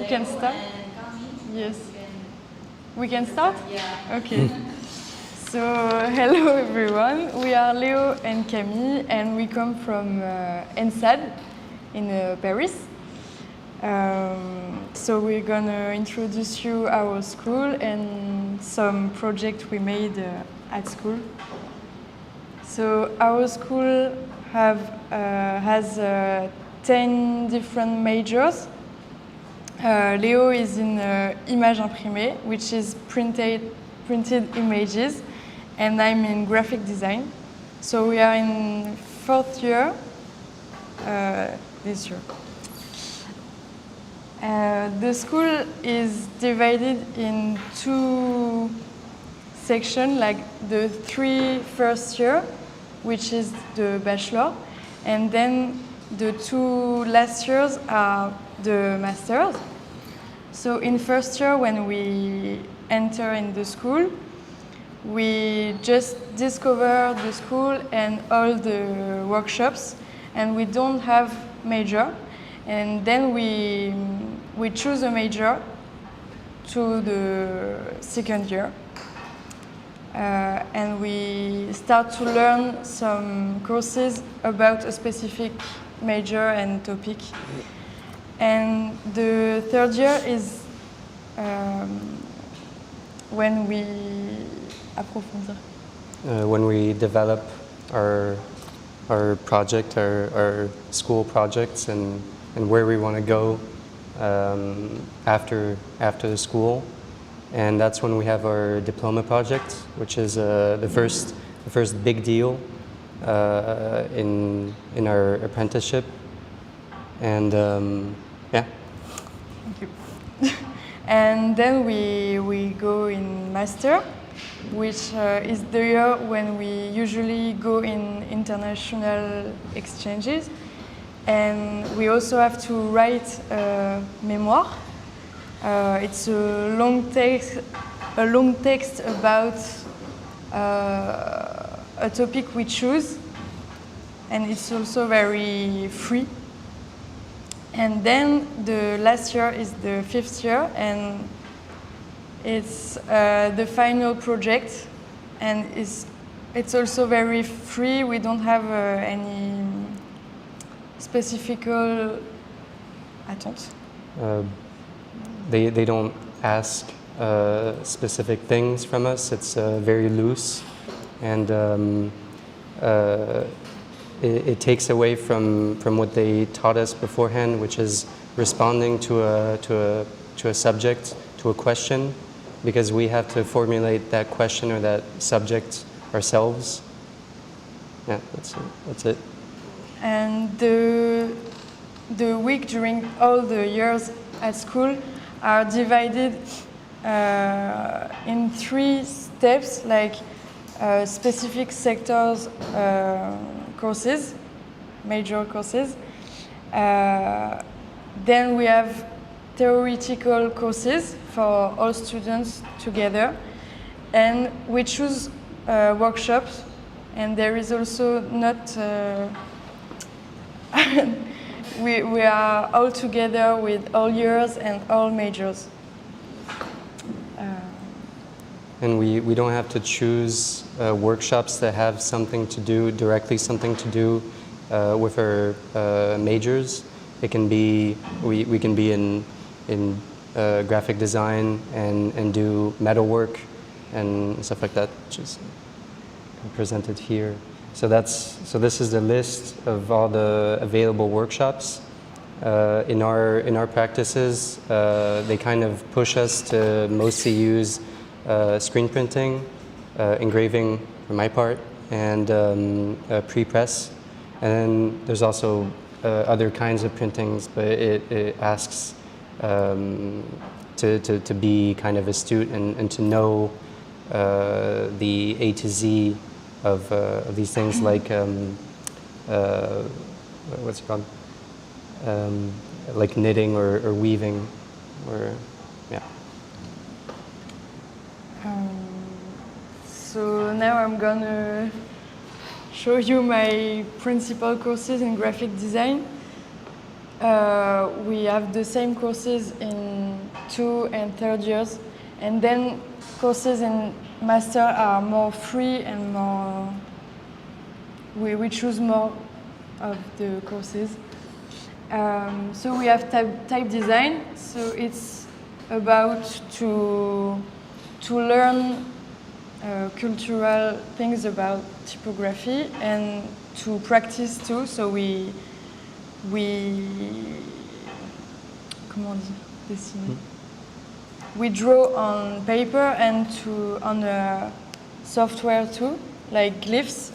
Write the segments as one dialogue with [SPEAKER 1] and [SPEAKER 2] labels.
[SPEAKER 1] We can start? Yes. We can start?
[SPEAKER 2] Yeah.
[SPEAKER 1] Okay. So, hello everyone. We are Leo and Camille, and we come from ENSAD in Paris. So we're gonna introduce you our school and some projects we made at school. So our school has 10 different majors. Leo is in image imprimée, which is printed images, and I'm in graphic design. So we are in 4th year this year. The school is divided in 2 sections, like the 3 first year, which is the bachelor, and then the 2 last years are the masters. So in first year, when we enter in the school, we just discover the school and all the workshops, and we don't have major. And then we choose a major to the 2nd year. And we start to learn some courses about a specific major and topic. And the 3rd year is when we approfondir.
[SPEAKER 3] When we develop our project, our school projects, and where we want to go after the school, and that's when we have our diploma project, which is the first big deal in our apprenticeship, and yeah.
[SPEAKER 1] Thank you. And then we go in master, which is the year when we usually go in international exchanges. And we also have to write a memoir. It's a long text about a topic we choose, and it's also very free. And then the last year is the 5th year, and it's the final project, and it's also very free. We don't have any specific attentes.
[SPEAKER 3] They don't ask specific things from us. It's very loose, and it takes away from what they taught us beforehand, which is responding to a subject, to a question, because we have to formulate that question or that subject ourselves. Yeah, that's it.
[SPEAKER 1] And the week during all the years at school are divided in 3 steps, like specific sectors courses, major courses. Then we have theoretical courses for all students together, and we choose workshops, and there is also not we are all together with all years and all majors.
[SPEAKER 3] And we don't have to choose workshops that have something to do with our majors. It can be we can be in graphic design and do metalwork and stuff like that, which is presented here. So this is the list of all the available workshops. In our practices, they kind of push us to mostly use screen printing, engraving for my part, and pre-press. And then there's also other kinds of printings, but it asks to be kind of astute and to know the A to Z of these things, like what's it called? Like knitting or weaving, or yeah.
[SPEAKER 1] So now I'm gonna show you my principal courses in graphic design. We have the same courses in 2 and 3rd years, and then courses in master are more free and more. We choose more of the courses. So we have type design. So it's about to learn cultural things about typography and to practice too. So we comment on dit dessiner? We draw on paper and on a software too, like glyphs.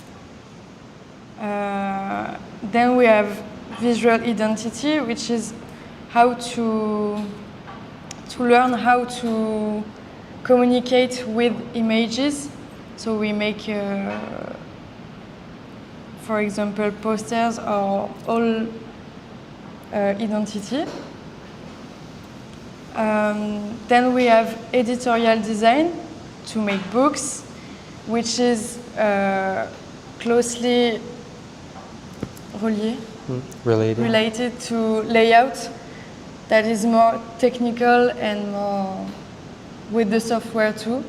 [SPEAKER 1] Then we have visual identity, which is how to learn how to communicate with images. So we make, for example, posters or all identity. Then we have editorial design to make books, which is closely related to layout, that is more technical and more with the software too.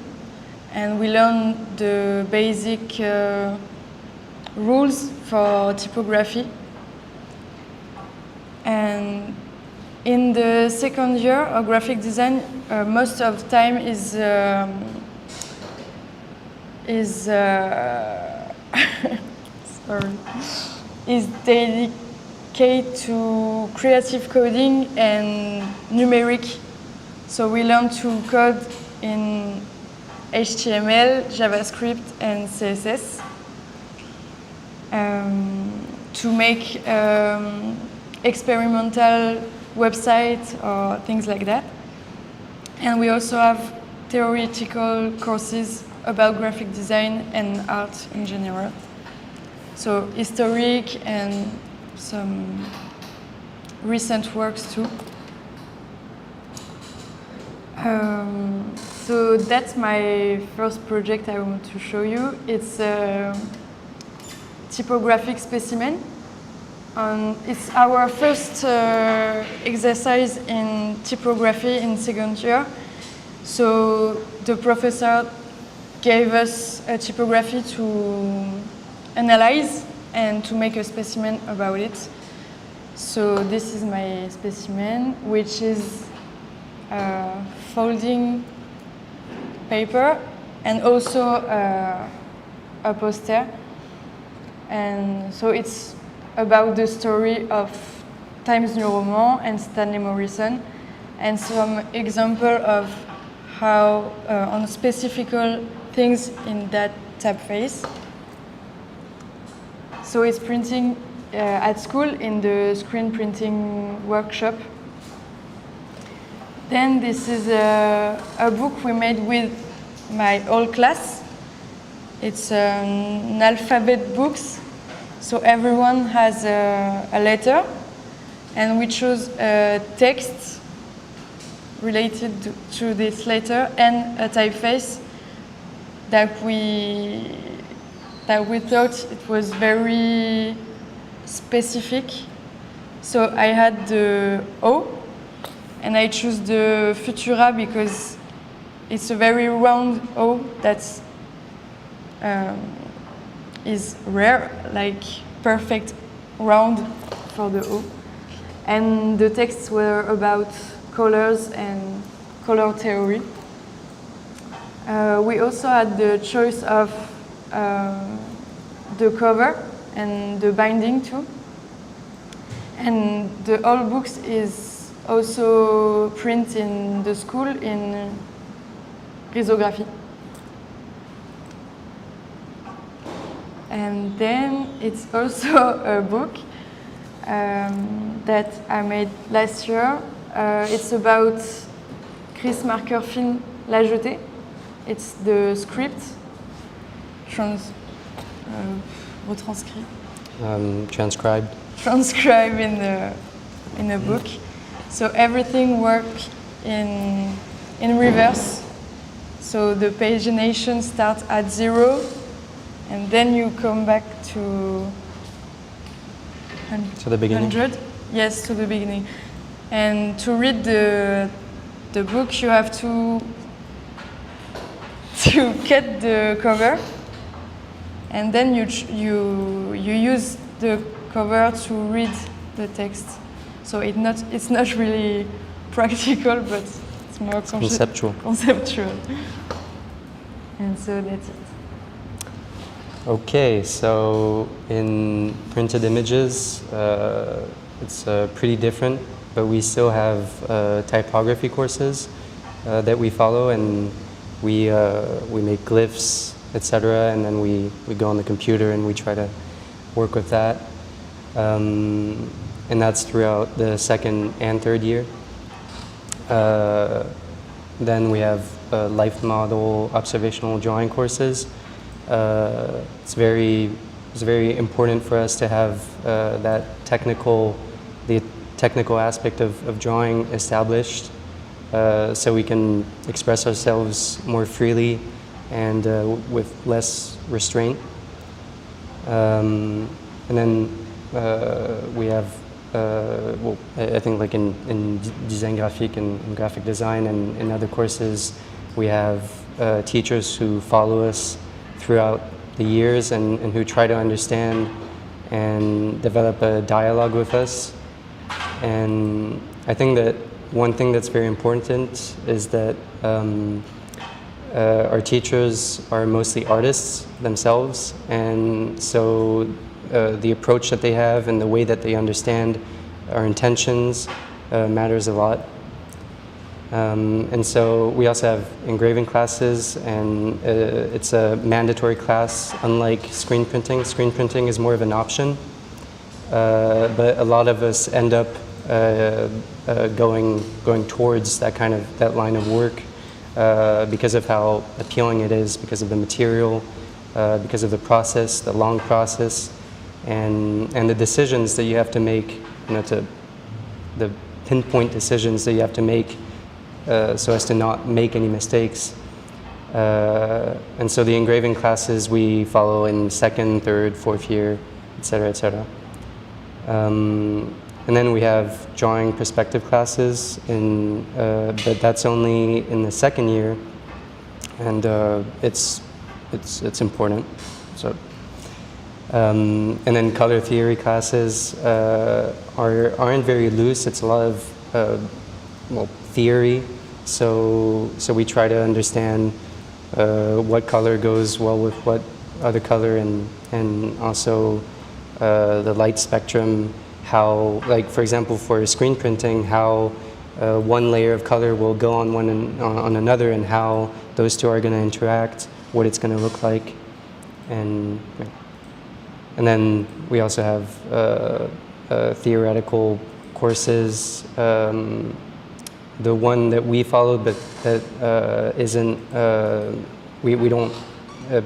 [SPEAKER 1] And we learn the basic rules for typography. And in the 2nd year of graphic design, most of the time is dedicated to creative coding and numeric. So we learn to code in HTML, JavaScript, and CSS to make experimental websites or things like that. And we also have theoretical courses about graphic design and art in general. So historic and some recent works too. So that's my first project I want to show you. It's a typographic specimen. It's our first exercise in typography in 2nd year. So the professor gave us a typography to analyze and to make a specimen about it. So this is my specimen, which is folding paper and also a poster. And so it's about the story of Times New Roman and Stanley Morrison, and some example of how on specific things in that typeface. So it's printing at school in the screen printing workshop. Then this is a book we made with my whole class. It's an alphabet books. So everyone has a letter, and we choose a text related to this letter and a typeface that we thought it was very specific. So I had the O, and I choose the Futura because it's a very round O that's is rare, like perfect round for the O. And the texts were about colors and color theory. We also had the choice of the cover and the binding too. And the whole books is also printed in the school in risography. And then it's also a book that I made last year. It's about Chris Marker film La Jetée. It's the script retranscrit. Transcribed in a book. So everything works in reverse. So the pagination starts at 0. And then you come back to
[SPEAKER 3] the beginning.
[SPEAKER 1] 100, Yes, to the beginning. And to read the book, you have to cut the cover, and then you use the cover to read the text. So it's not really practical, but it's more
[SPEAKER 3] conceptual.
[SPEAKER 1] And so that's it.
[SPEAKER 3] Okay, so in printed images, it's pretty different, but we still have typography courses that we follow, and we make glyphs, etc., and then we go on the computer and we try to work with that. And that's throughout the second and third year. Then we have life model observational drawing courses. It's very important for us to have the technical aspect of drawing established, so we can express ourselves more freely and with less restraint. And then we have, well, I think like in design graphique and graphic design and in other courses, we have teachers who follow us throughout the years and who try to understand and develop a dialogue with us. And I think that one thing that's very important is that our teachers are mostly artists themselves, and so the approach that they have and the way that they understand our intentions matters a lot. And so we also have engraving classes, and it's a mandatory class, unlike screen printing. Screen printing is more of an option, but a lot of us end up going towards that line of work because of how appealing it is, because of the material, because of the process, the long process, and the decisions that you have to make, the pinpoint decisions that you have to make so as to not make any mistakes. And so the engraving classes we follow in second, third, fourth year, etc., etc. And then we have drawing perspective classes, but that's only in the second year, and it's important. So, and then color theory classes aren't very loose. It's a lot of theory. So we try to understand what color goes well with what other color, and also the light spectrum. How, like for example, for screen printing, how one layer of color will go on one on another, and how those two are going to interact, what it's going to look like, and then we also have theoretical courses. The one that we followed, but that isn't, we don't,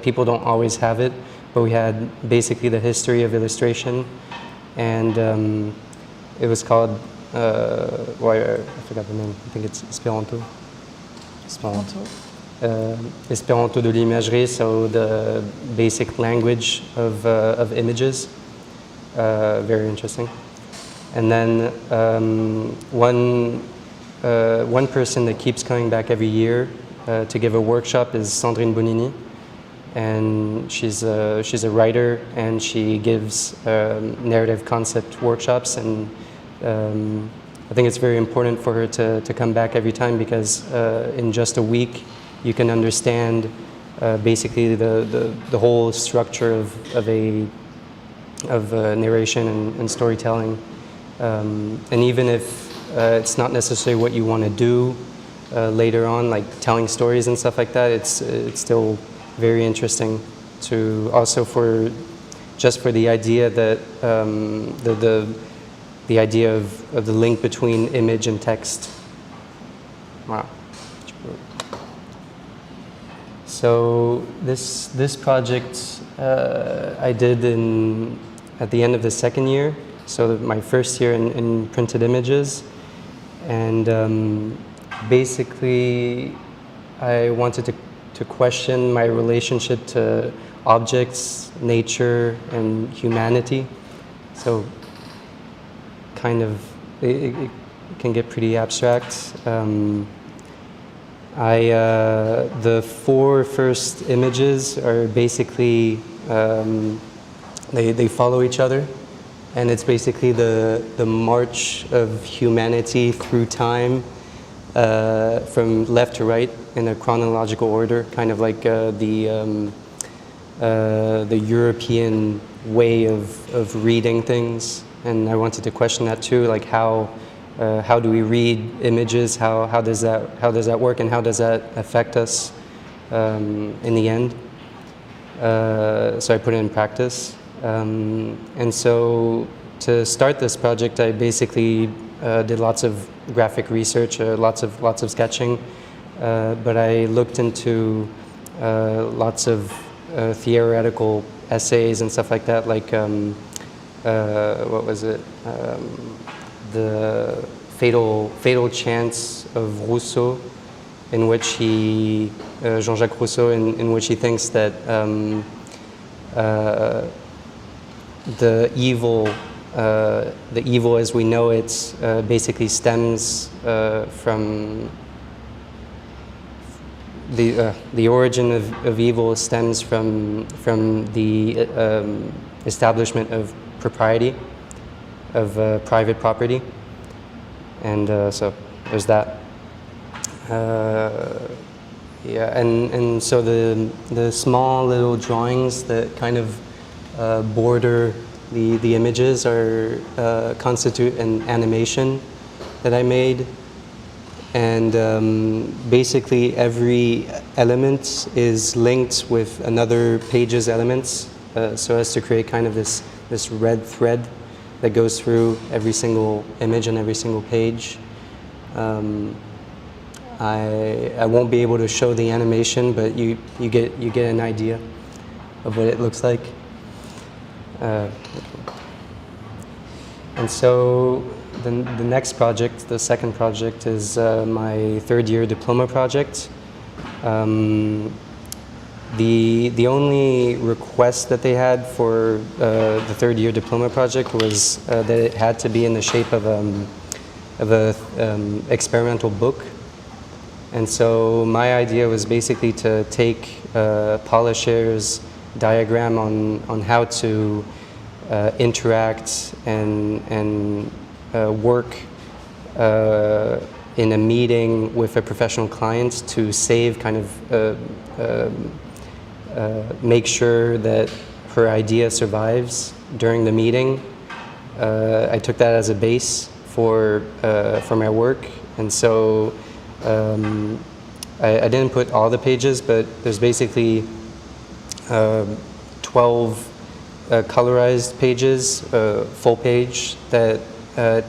[SPEAKER 3] people don't always have it, but we had basically the history of illustration, and it was called, I forgot the name, I think it's Esperanto. Esperanto de l'imagerie, so the basic language of images, very interesting. And then one person that keeps coming back every year to give a workshop is Sandrine Bonini, and she's a writer, and she gives narrative concept workshops, and I think it's very important for her to come back every time, because in just a week you can understand basically the whole structure of narration and storytelling, and even if it's not necessarily what you want to do later on, like telling stories and stuff like that, it's still very interesting to also for the idea that the idea of the link between image and text. Wow. So this project I did at the end of the second year, so my first year in printed images. And basically, I wanted to question my relationship to objects, nature, and humanity. So kind of, it can get pretty abstract. The 4 first images are basically, they follow each other, and it's basically the march of humanity through time, from left to right in a chronological order, kind of like the European way of reading things. And I wanted to question that too, like how do we read images? How does that work, and how does that affect us in the end? So I put it in practice, and so to start this project, I basically did lots of graphic research, lots of sketching, but I looked into lots of theoretical essays and stuff like that, like what was it? The fatal chance of Rousseau, in which he, Jean-Jacques Rousseau, in which he thinks that the evil as we know it basically stems from the origin of evil stems from the establishment of propriety, of private property, and so there's that. Yeah, and so the small little drawings that kind of border the images are constitute an animation that I made, and basically every element is linked with another page's elements, so as to create kind of this red thread that goes through every single image and every single page. I won't be able to show the animation, but you get an idea of what it looks like. And so the next project, the second project, is my third-year diploma project. The only request that they had for the third-year diploma project was that it had to be in the shape of a experimental book. And so my idea was basically to take Paula Scher's diagram on how to interact and work in a meeting with a professional client to save kind of make sure that her idea survives during the meeting. I took that as a base for my work, and so I didn't put all the pages, but there's basically 12 colorized pages, full page, that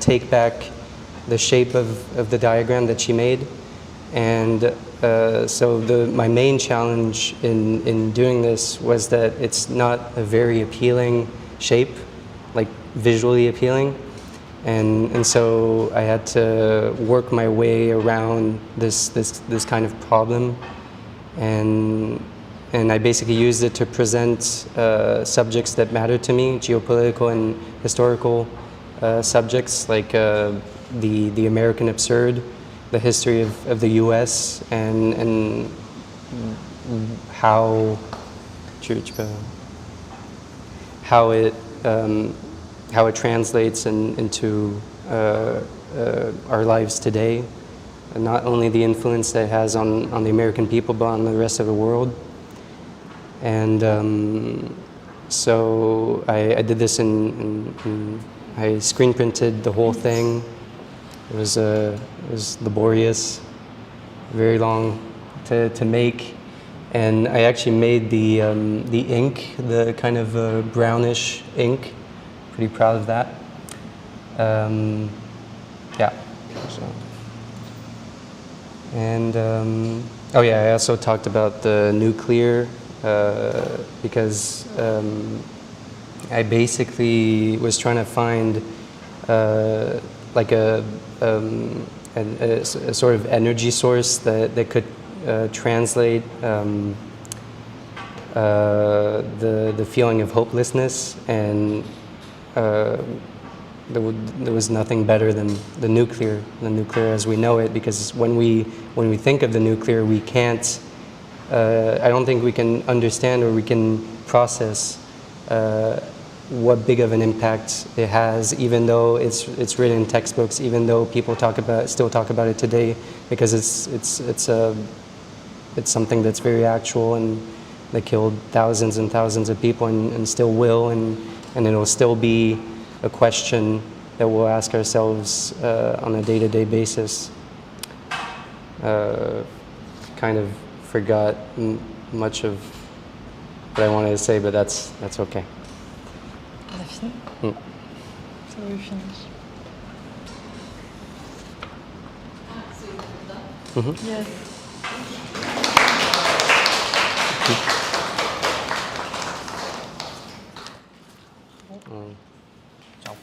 [SPEAKER 3] take back the shape of the diagram that she made. And so my main challenge in doing this was that it's not a very appealing shape, like visually appealing. And so I had to work my way around this kind of problem, and I basically used it to present subjects that matter to me, geopolitical and historical subjects, like the American absurd, the history of the U.S. and how it translates into our lives today, and not only the influence that it has on the American people, but on the rest of the world. And so I did this I screen printed the whole thing. It was laborious, very long to make, and I actually made the ink, the kind of brownish ink. Pretty proud of that. Yeah. So. And oh yeah, I also talked about the nuclear because I basically was trying to find like a sort of energy source that could translate the feeling of hopelessness and there was nothing better than the nuclear as we know it, because when we think of the nuclear, we can't, I don't think we can understand or we can process what big of an impact it has, even though it's written in textbooks, even though people still talk about it today, because it's something that's very actual, and they killed thousands and thousands of people and still will, and it'll still be a question that we'll ask ourselves on a day-to-day basis. Kind of forgot much of what I wanted to say, but that's okay.
[SPEAKER 1] On a fini? So we finish.
[SPEAKER 3] Mm-hmm.
[SPEAKER 1] Yes.
[SPEAKER 3] Ciao.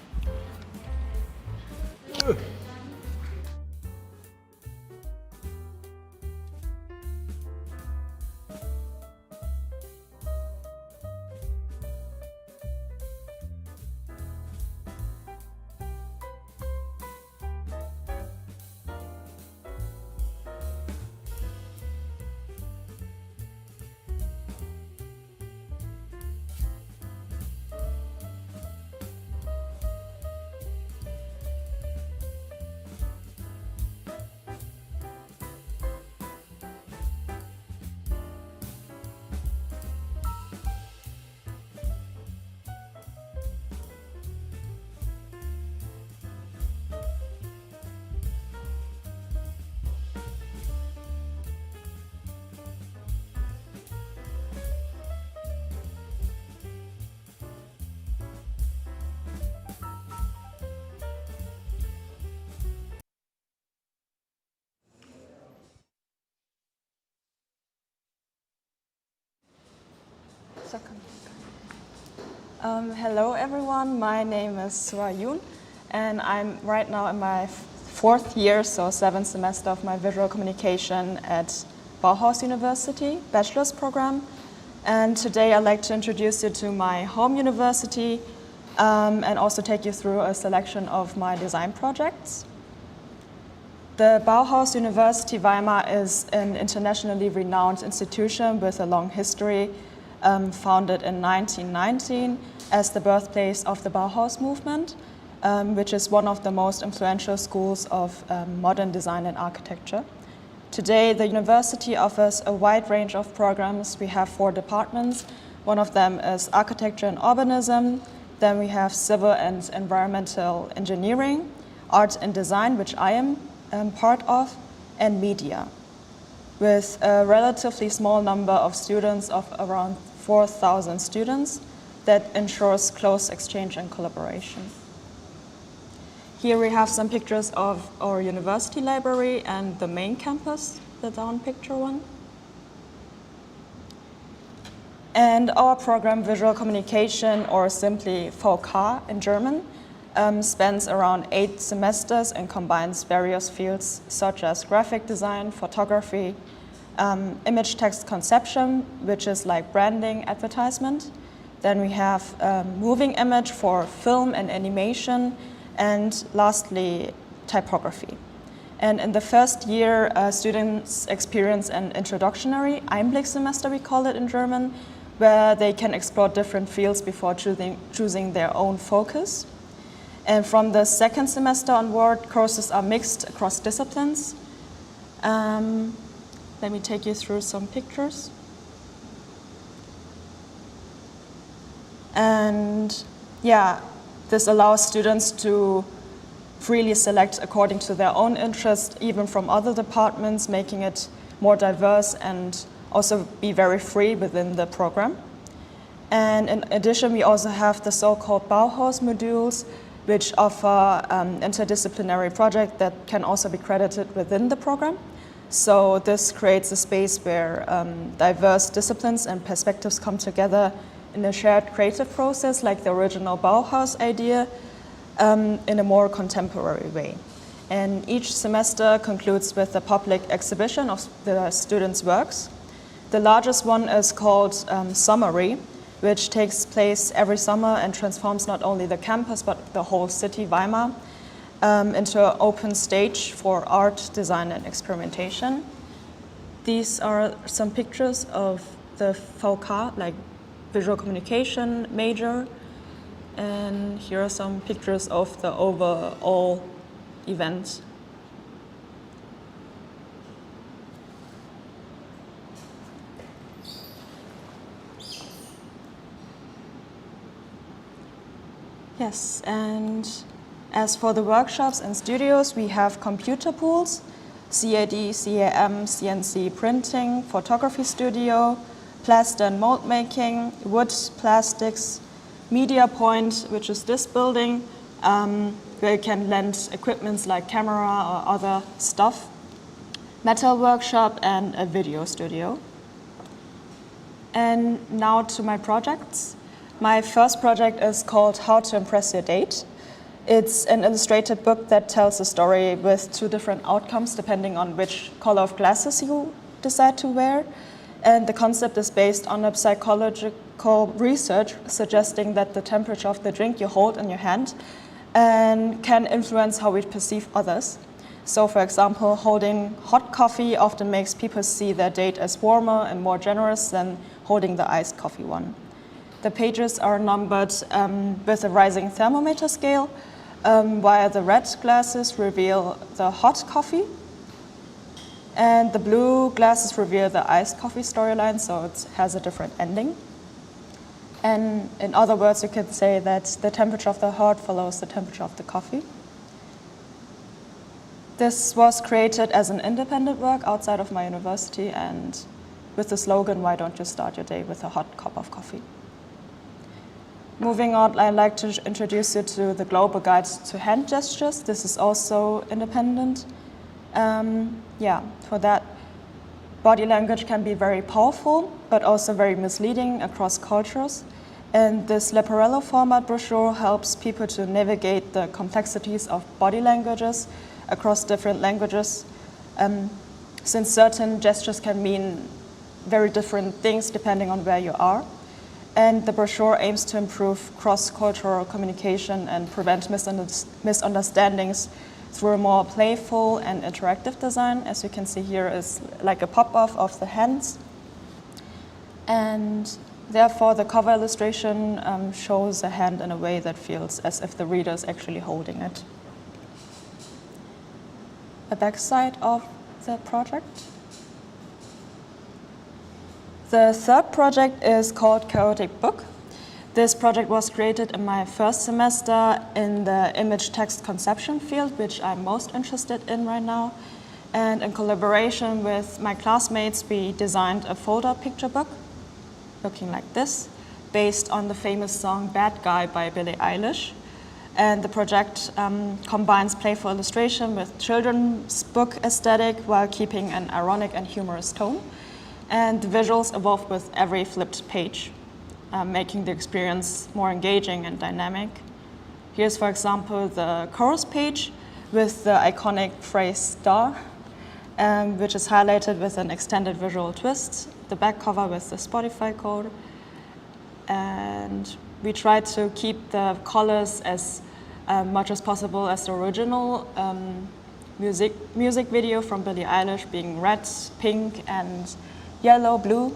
[SPEAKER 2] Hello everyone, my name is SooAh, and I'm right now in my fourth year, so 7th semester of my visual communication at Bauhaus University, bachelor's program. And today I'd like to introduce you to my home university and also take you through a selection of my design projects. The Bauhaus University Weimar is an internationally renowned institution with a long history, founded in 1919 as the birthplace of the Bauhaus movement, which is one of the most influential schools of modern design and architecture. Today, the university offers a wide range of programs. We have 4 departments. One of them is architecture and urbanism. Then we have civil and environmental engineering, art and design, which I am part of, and media, with a relatively small number of students of around 4,000 students that ensures close exchange and collaboration. Here we have some pictures of our university library and the main campus, the down picture one. And our program, Visual Communication, or simply VK in German, spans around 8 semesters and combines various fields such as graphic design, photography, image text conception, which is like branding, advertisement. Then we have moving image for film and animation, and lastly, typography. And in the first year, students experience an introductory Einblick semester, we call it in German, where they can explore different fields before choosing their own focus. And from the second semester onward, courses are mixed across disciplines. Let me take you through some pictures. And yeah, this allows students to freely select according to their own interest, even from other departments, making it more diverse and also be very free within the program. And in addition, we also have the so-called Bauhaus modules, which offer interdisciplinary projects that can also be credited within the program. So this creates a space where diverse disciplines and perspectives come together in a shared creative process, like the original Bauhaus idea, in a more contemporary way. And each semester concludes with a public exhibition of the students' works. The largest one is called Summary, which takes place every summer and transforms not only the campus but the whole city, Weimar, into an open stage for art, design, and experimentation. These are some pictures of the VK, like visual communication major, and here are some pictures of the overall event. Yes, and as for the workshops and studios, we have computer pools, CAD, CAM, CNC printing, photography studio, plaster and mold making, wood, plastics, media point, which is this building, where you can lend equipments like camera or other stuff, metal workshop, and a video studio. And now to my projects. My first project is called How to Impress Your Date. It's an illustrated book that tells a story with 2 different outcomes depending on which color of glasses you decide to wear. And the concept is based on a psychological research suggesting that the temperature of the drink you hold in your hand can influence how we perceive others. So for example, holding hot coffee often makes people see their date as warmer and more generous than holding the iced coffee one. The pages are numbered with a rising thermometer scale, while the red glasses reveal the hot coffee, and the blue glasses reveal the iced coffee storyline, so it has a different ending. And in other words, you could say that the temperature of the heart follows the temperature of the coffee. This was created as an independent work outside of my university and with the slogan, "Why don't you start your day with a hot cup of coffee?" Moving on, I'd like to introduce you to the Global Guide to Hand Gestures. This is also independent. For that, body language can be very powerful, but also very misleading across cultures. And this Leporello format brochure helps people to navigate the complexities of body languages across different languages, since certain gestures can mean very different things depending on where you are. And the brochure aims to improve cross-cultural communication and prevent misunderstandings through a more playful and interactive design. As you can see here is like a pop-off of the hands. And therefore the cover illustration shows a hand in a way that feels as if the reader is actually holding it. The backside of the project. The third project is called Chaotic Book. This project was created in my first semester in the image text conception field, which I'm most interested in right now. And in collaboration with my classmates, we designed a folder picture book looking like this, based on the famous song Bad Guy by Billie Eilish. And the project combines playful illustration with children's book aesthetic while keeping an ironic and humorous tone. And the visuals evolve with every flipped page, making the experience more engaging and dynamic. Here's, for example, the chorus page with the iconic phrase star, which is highlighted with an extended visual twist, the back cover with the Spotify code. And we tried to keep the colors as much as possible as the original music video from Billie Eilish, being red, pink, and yellow, blue.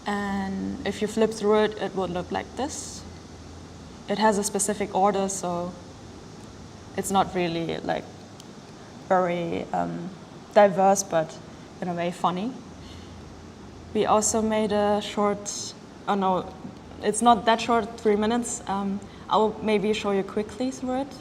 [SPEAKER 2] And if you flip through it, it would look like this. It has a specific order, so it's not really like very diverse, but in a way funny. We also made a short, oh no, it's not that short, 3 minutes. I'll maybe show you quickly through it.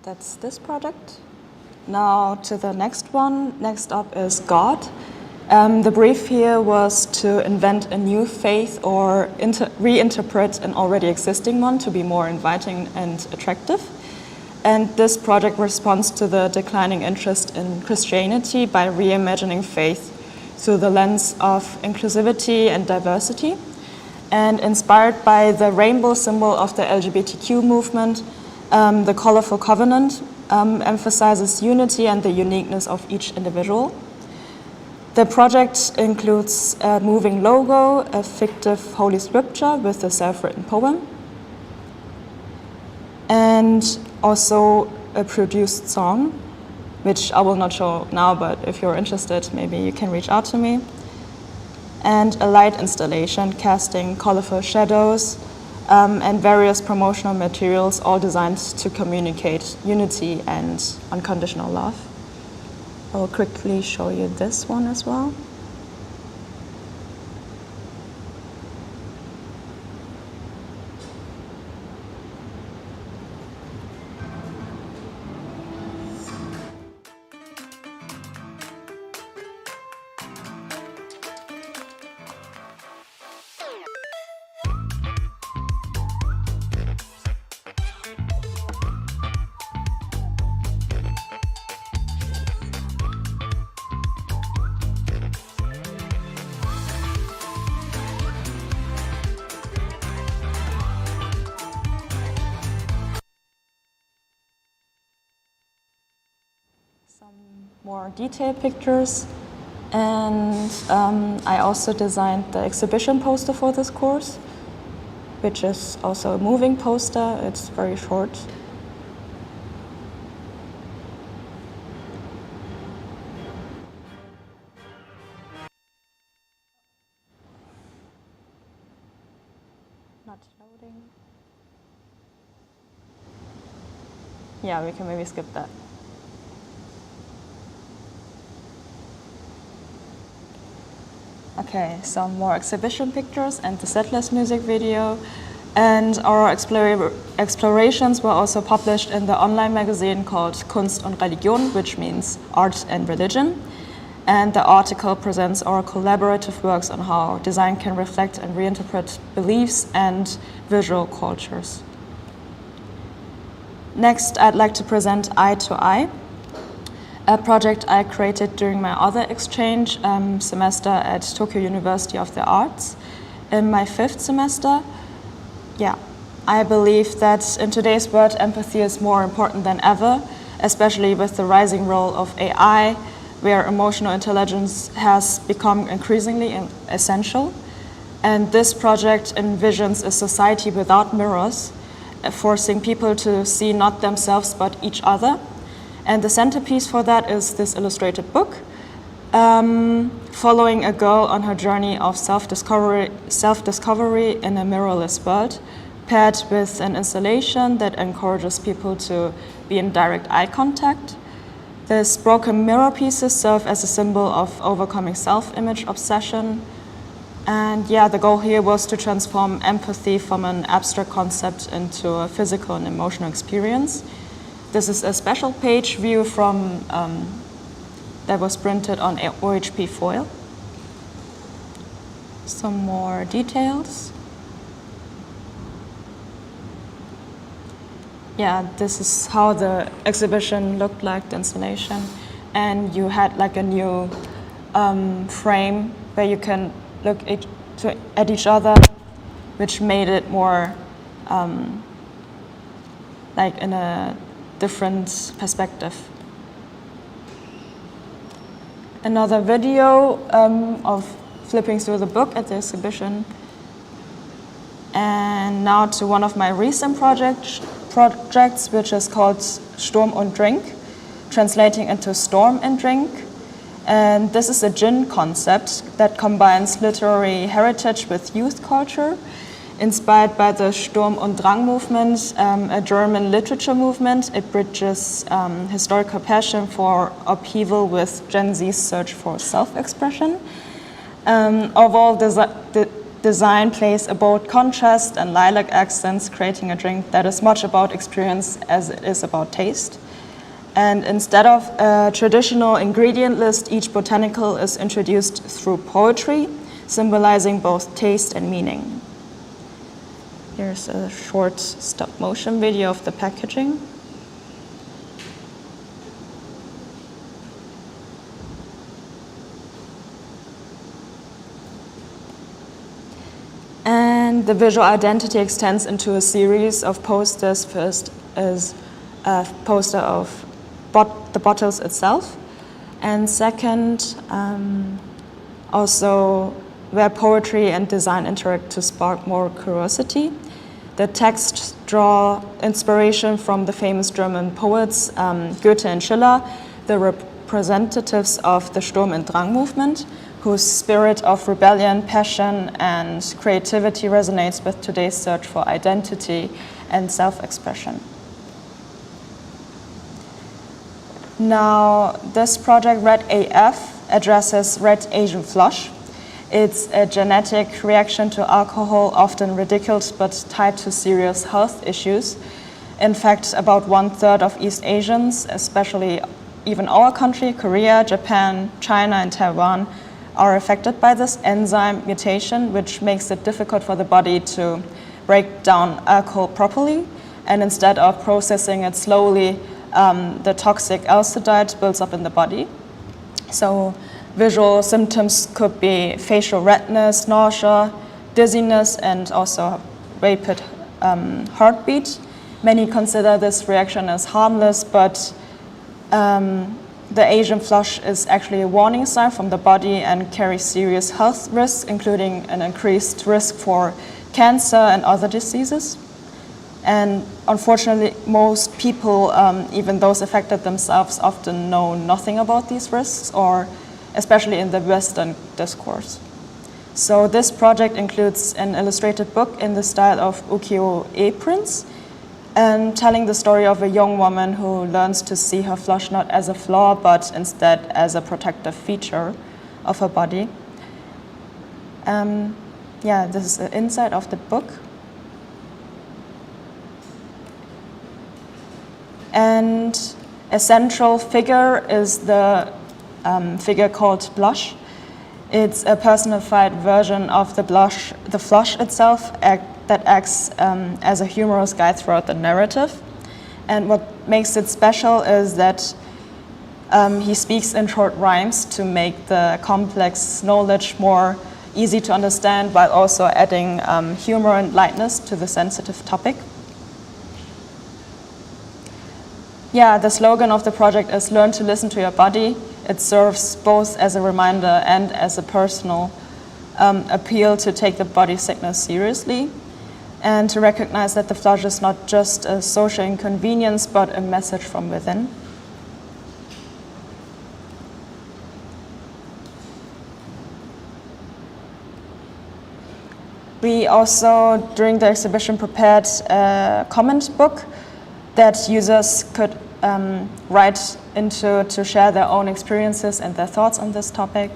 [SPEAKER 2] that's this project. Now to the next one. Next up is God. The brief here was to invent a new faith or reinterpret an already existing one to be more inviting and attractive. And this project responds to the declining interest in Christianity by reimagining faith through the lens of inclusivity and diversity. And inspired by the rainbow symbol of the LGBTQ movement, the colorful covenant emphasizes unity and the uniqueness of each individual. The project includes a moving logo, a fictive holy scripture with a self-written poem, and also a produced song, which I will not show now, but if you're interested, maybe you can reach out to me. And a light installation casting colorful shadows and various promotional materials, all designed to communicate unity and unconditional love. I will quickly show you this one as well. More detailed pictures, and I also designed the exhibition poster for this course, which is also a moving poster. It's very short. Not loading. Yeah, we can maybe skip that. Okay, some more exhibition pictures and the setlist music video. And our explorations were also published in the online magazine called Kunst und Religion, which means art and religion. And the article presents our collaborative works on how design can reflect and reinterpret beliefs and visual cultures. Next, I'd like to present Eye to Eye, a project I created during my other exchange semester at Tokyo University of the Arts in my 5th semester. Yeah, I believe that in today's world, empathy is more important than ever, especially with the rising role of AI, where emotional intelligence has become increasingly essential. And this project envisions a society without mirrors, forcing people to see not themselves but each other. And the centerpiece for that is this illustrated book, following a girl on her journey of self-discovery in a mirrorless world, paired with an installation that encourages people to be in direct eye contact. These broken mirror pieces serve as a symbol of overcoming self-image obsession. And yeah, the goal here was to transform empathy from an abstract concept into a physical and emotional experience. This is a special page view from that was printed on OHP foil. Some more details. Yeah, this is how the exhibition looked like, the installation. And you had like a new frame where you can look at each other, which made it more like in a different perspective. Another video of flipping through the book at the exhibition. And now to one of my recent projects, which is called Sturm und Drink, translating into Storm and Drink. And this is a gin concept that combines literary heritage with youth culture, inspired by the Sturm und Drang movement, a German literature movement. It bridges historical passion for upheaval with Gen Z's search for self-expression. Overall, design plays a bold contrast and lilac accents, creating a drink that is much about experience as it is about taste. And instead of a traditional ingredient list, each botanical is introduced through poetry, symbolizing both taste and meaning. Here's a short stop-motion video of the packaging. And the visual identity extends into a series of posters. First is a poster of the bottles itself, and second, also where poetry and design interact to spark more curiosity. The texts draw inspiration from the famous German poets Goethe and Schiller, the representatives of the Sturm und Drang movement, whose spirit of rebellion, passion, and creativity resonates with today's search for identity and self-expression. Now, this project, Red AF, addresses red Asian flush. It's a genetic reaction to alcohol, often ridiculed but tied to serious health issues. In fact, about 1/3 of East Asians, especially even our country, Korea, Japan, China, and Taiwan, are affected by this enzyme mutation, which makes it difficult for the body to break down alcohol properly. And instead of processing it slowly, the toxic aldehyde builds up in the body. So visual symptoms could be facial redness, nausea, dizziness, and also rapid heartbeat. Many consider this reaction as harmless, but the Asian flush is actually a warning sign from the body and carries serious health risks, including an increased risk for cancer and other diseases. And unfortunately, most people, even those affected themselves, often know nothing about these risks, or especially in the Western discourse. So this project includes an illustrated book in the style of ukiyo-e prints, and telling the story of a young woman who learns to see her flush not as a flaw, but instead as a protective feature of her body. This is the inside of the book. And a central figure is the figure called Blush. It's a personified version of the flush itself, that acts as a humorous guide throughout the narrative. And what makes it special is that he speaks in short rhymes to make the complex knowledge more easy to understand, while also adding humor and lightness to the sensitive topic. The slogan of the project is "Learn to listen to your body." It serves both as a reminder and as a personal appeal to take the body sickness seriously, and to recognize that the flush is not just a social inconvenience, but a message from within. We also, during the exhibition, prepared a comment book that users could write into to share their own experiences and their thoughts on this topic.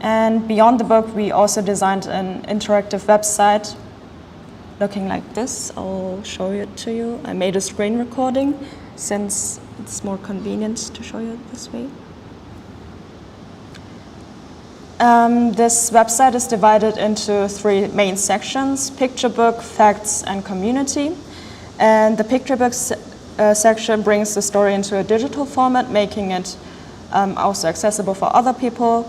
[SPEAKER 2] And beyond the book, we also designed an interactive website looking like this. I'll show it to you. I made a screen recording since it's more convenient to show you this way. This website is divided into 3 main sections: picture book, facts, and community. And the picture book section brings the story into a digital format, making it also accessible for other people.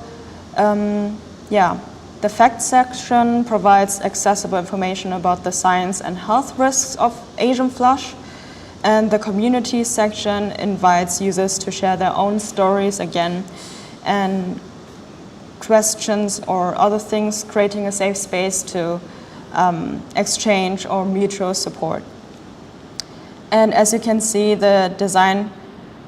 [SPEAKER 2] The facts section provides accessible information about the science and health risks of Asian flush. And the community section invites users to share their own stories again, and questions or other things, creating a safe space to exchange or mutual support. And as you can see, the design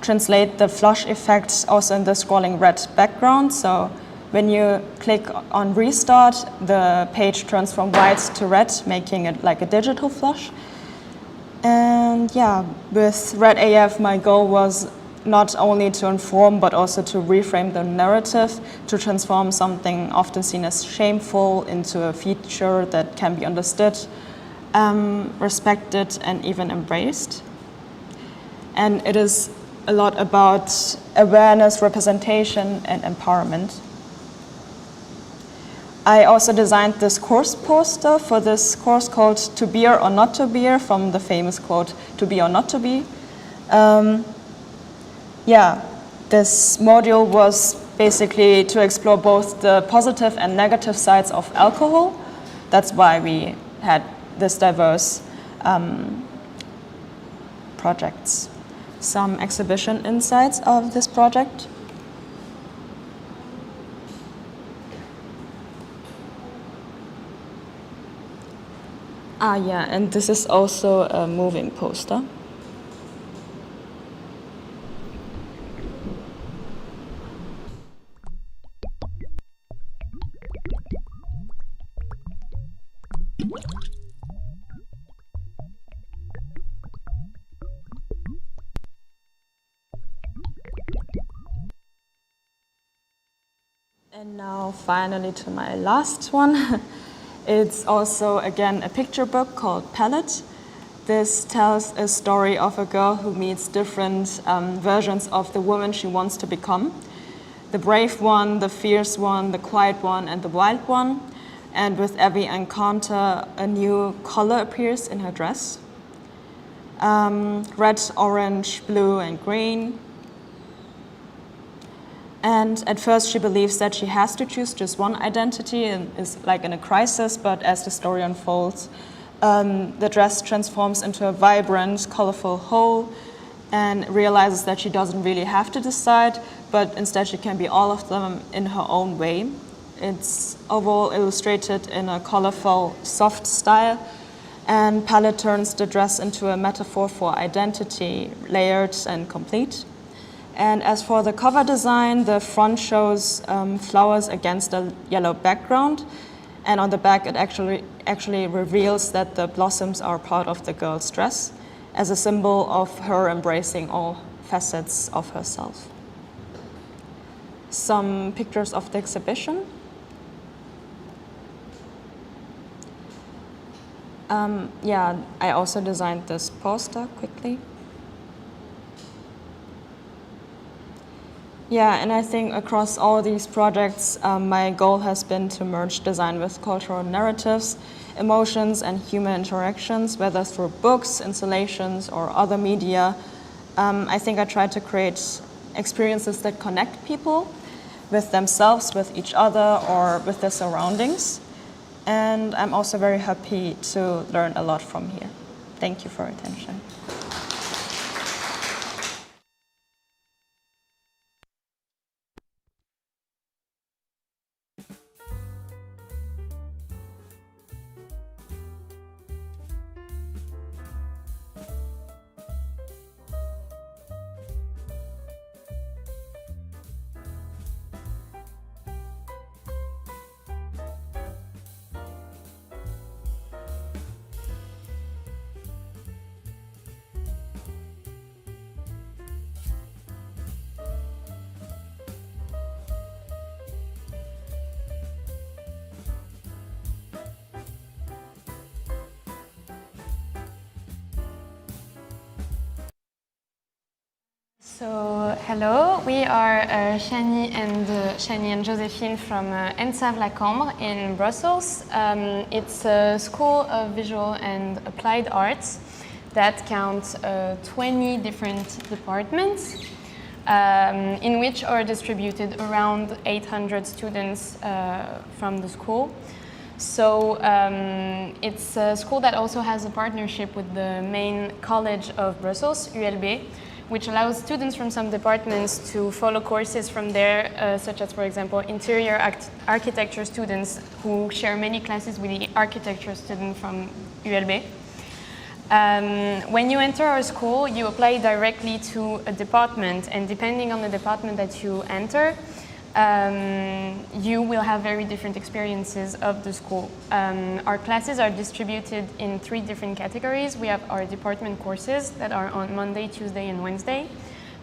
[SPEAKER 2] translates the flush effects also in the scrolling red background. So when you click on restart, the page turns from white to red, making it like a digital flush. And with Red AF, my goal was not only to inform but also to reframe the narrative, to transform something often seen as shameful into a feature that can be understood, respected, and even embraced. And it is a lot about awareness, representation, and empowerment. I also designed this course poster for this course called To Be or Not to Be, from the famous quote, To Be or Not to Be. This module was basically to explore both the positive and negative sides of alcohol. That's why we had this diverse projects. Some exhibition insights of this project. And this is also a moving poster. And now finally to my last one. It's also, again, a picture book called Palette. This tells a story of a girl who meets different versions of the woman she wants to become. The brave one, the fierce one, the quiet one, and the wild one. And with every encounter, a new color appears in her dress. Red, orange, blue, and green. And at first she believes that she has to choose just one identity and is like in a crisis, but as the story unfolds, the dress transforms into a vibrant, colorful whole and realizes that she doesn't really have to decide, but instead she can be all of them in her own way. It's overall illustrated in a colorful, soft style, and Palette turns the dress into a metaphor for identity, layered and complete. And as for the cover design, the front shows flowers against a yellow background, and on the back it actually reveals that the blossoms are part of the girl's dress as a symbol of her embracing all facets of herself. Some pictures of the exhibition. I also designed this poster quickly. And I think across all these projects, my goal has been to merge design with cultural narratives, emotions, and human interactions, whether through books, installations, or other media. I think I try to create experiences that connect people with themselves, with each other, or with their surroundings. And I'm also very happy to learn a lot from here. Thank you for your attention.
[SPEAKER 1] So, hello, we are Shani and Josephine from ENSAD La Cambre in Brussels. It's a school of visual and applied arts that counts 20 different departments in which are distributed around 800 students from the school. So it's a school that also has a partnership with the main college of Brussels, ULB, which allows students from some departments to follow courses from there, such as, for example, interior architecture students who share many classes with the architecture student from ULB. When you enter our school, you apply directly to a department, and depending on the department that you enter, you will have very different experiences of the school. Our classes are distributed in 3 different categories. We have our department courses that are on Monday, Tuesday, and Wednesday.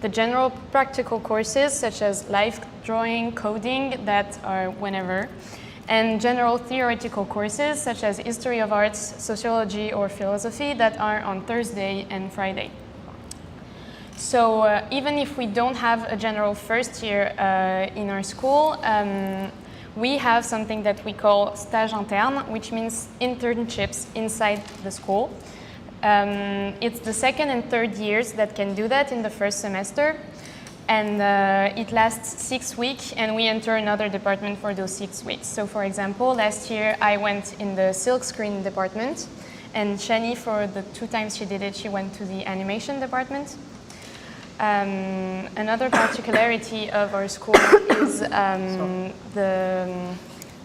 [SPEAKER 4] the general practical courses such as life drawing, coding, that are whenever, and general theoretical courses such as history of arts, sociology, or philosophy that are on Thursday and Friday. So even if we don't have a general first year in our school, we have something that we call stage interne, which means internships inside the school. It's the second and third years that can do that in the first semester. And it lasts 6 weeks, and we enter another department for those 6 weeks. So for example, last year I went in the silk screen department, and Shani, for the 2 times she did it, she went to the animation department. Another particularity of our school is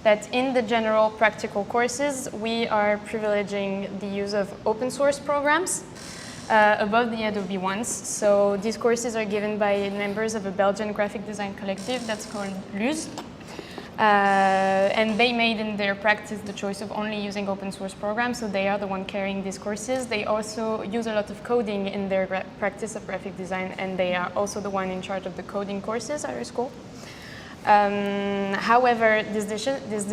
[SPEAKER 4] that in the general practical courses, we are privileging the use of open source programs above the Adobe ones. So these courses are given by members of a Belgian graphic design collective that's called LUZ. And they made in their practice the choice of only using open source programs, so they are the one carrying these courses. They also use a lot of coding in their practice of graphic design, and they are also the one in charge of the coding courses at our school. However, this decision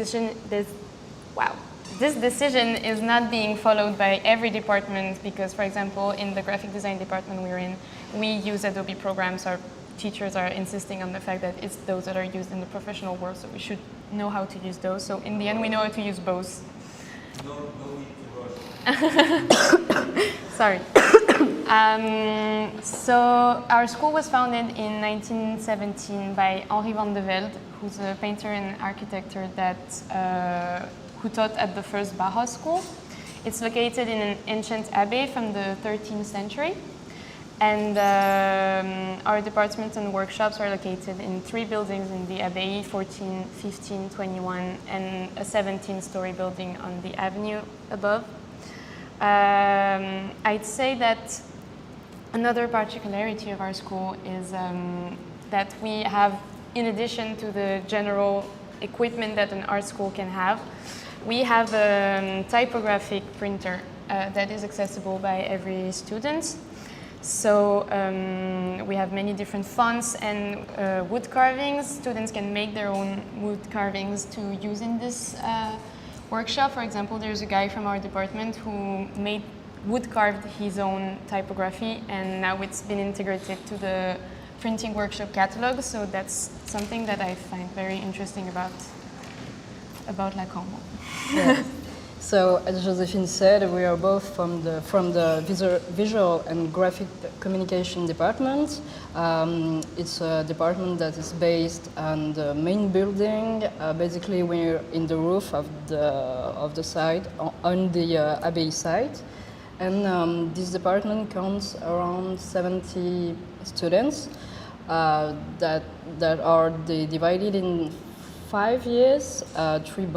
[SPEAKER 4] is not being followed by every department because, for example, in the graphic design department we're in, we use Adobe programs. Our teachers are insisting on the fact that it's those that are used in the professional world, so we should know how to use those. So in the end, we know how to use both.
[SPEAKER 5] No need to rush.
[SPEAKER 4] Sorry. So our school was founded in 1917 by Henri van de Velde, who's a painter and architect that who taught at the first Bauhaus school. It's located in an ancient abbey from the 13th century. And our departments and workshops are located in 3 buildings in the abbey, 14, 15, 21, and a 17-story building on the avenue above. I'd say that another particularity of our school is that we have, in addition to the general equipment that an art school can have, we have a typographic printer that is accessible by every student. So we have many different fonts and wood carvings. Students can make their own wood carvings to use in this workshop. For example, there's a guy from our department who wood carved his own typography, and now it's been integrated to the printing workshop catalog. So that's something that I find very interesting about La Cambre.
[SPEAKER 6] Yeah. So, as Josephine said, we are both from the visual and graphic communication department. It's a department that is based on the main building. Basically, we're in the roof of the site, on the Abbey site. And this department counts around 70 students that are divided in 5 years, 3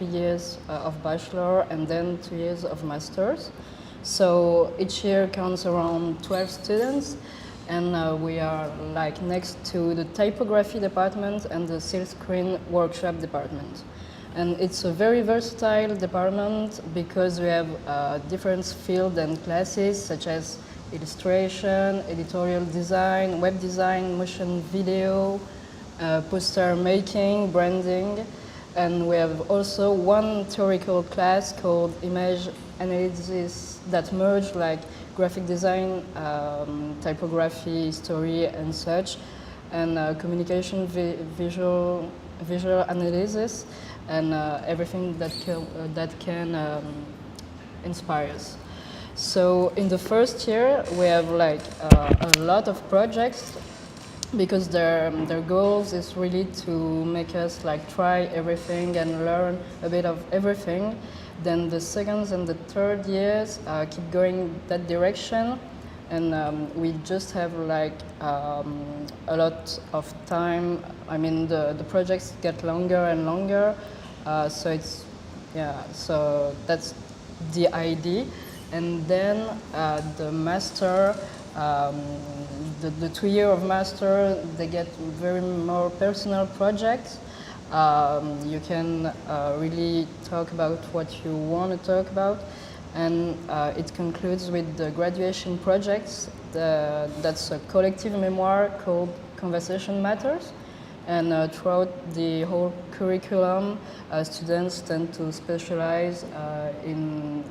[SPEAKER 6] years of bachelor and then 2 years of masters. So each year counts around 12 students, and we are like next to the typography department and the silk screen workshop department. And it's a very versatile department because we have different fields and classes such as illustration, editorial design, web design, motion video, poster making, branding, and we have also one theoretical class called image analysis that merge like graphic design, typography, story, and such, and communication, visual analysis, and everything that can inspire us. So in the first year, we have like a lot of projects, because their goals is really to make us like try everything and learn a bit of everything. Then the second and the third years keep going that direction, and we just have like a lot of time. I mean, the projects get longer and longer, so it's so that's the idea. And then the master. The 2 year of master, they get very more personal projects. You can really talk about what you want to talk about, and it concludes with the graduation projects. That's a collective memoir called Conversation Matters. And throughout the whole curriculum, students tend to specialize in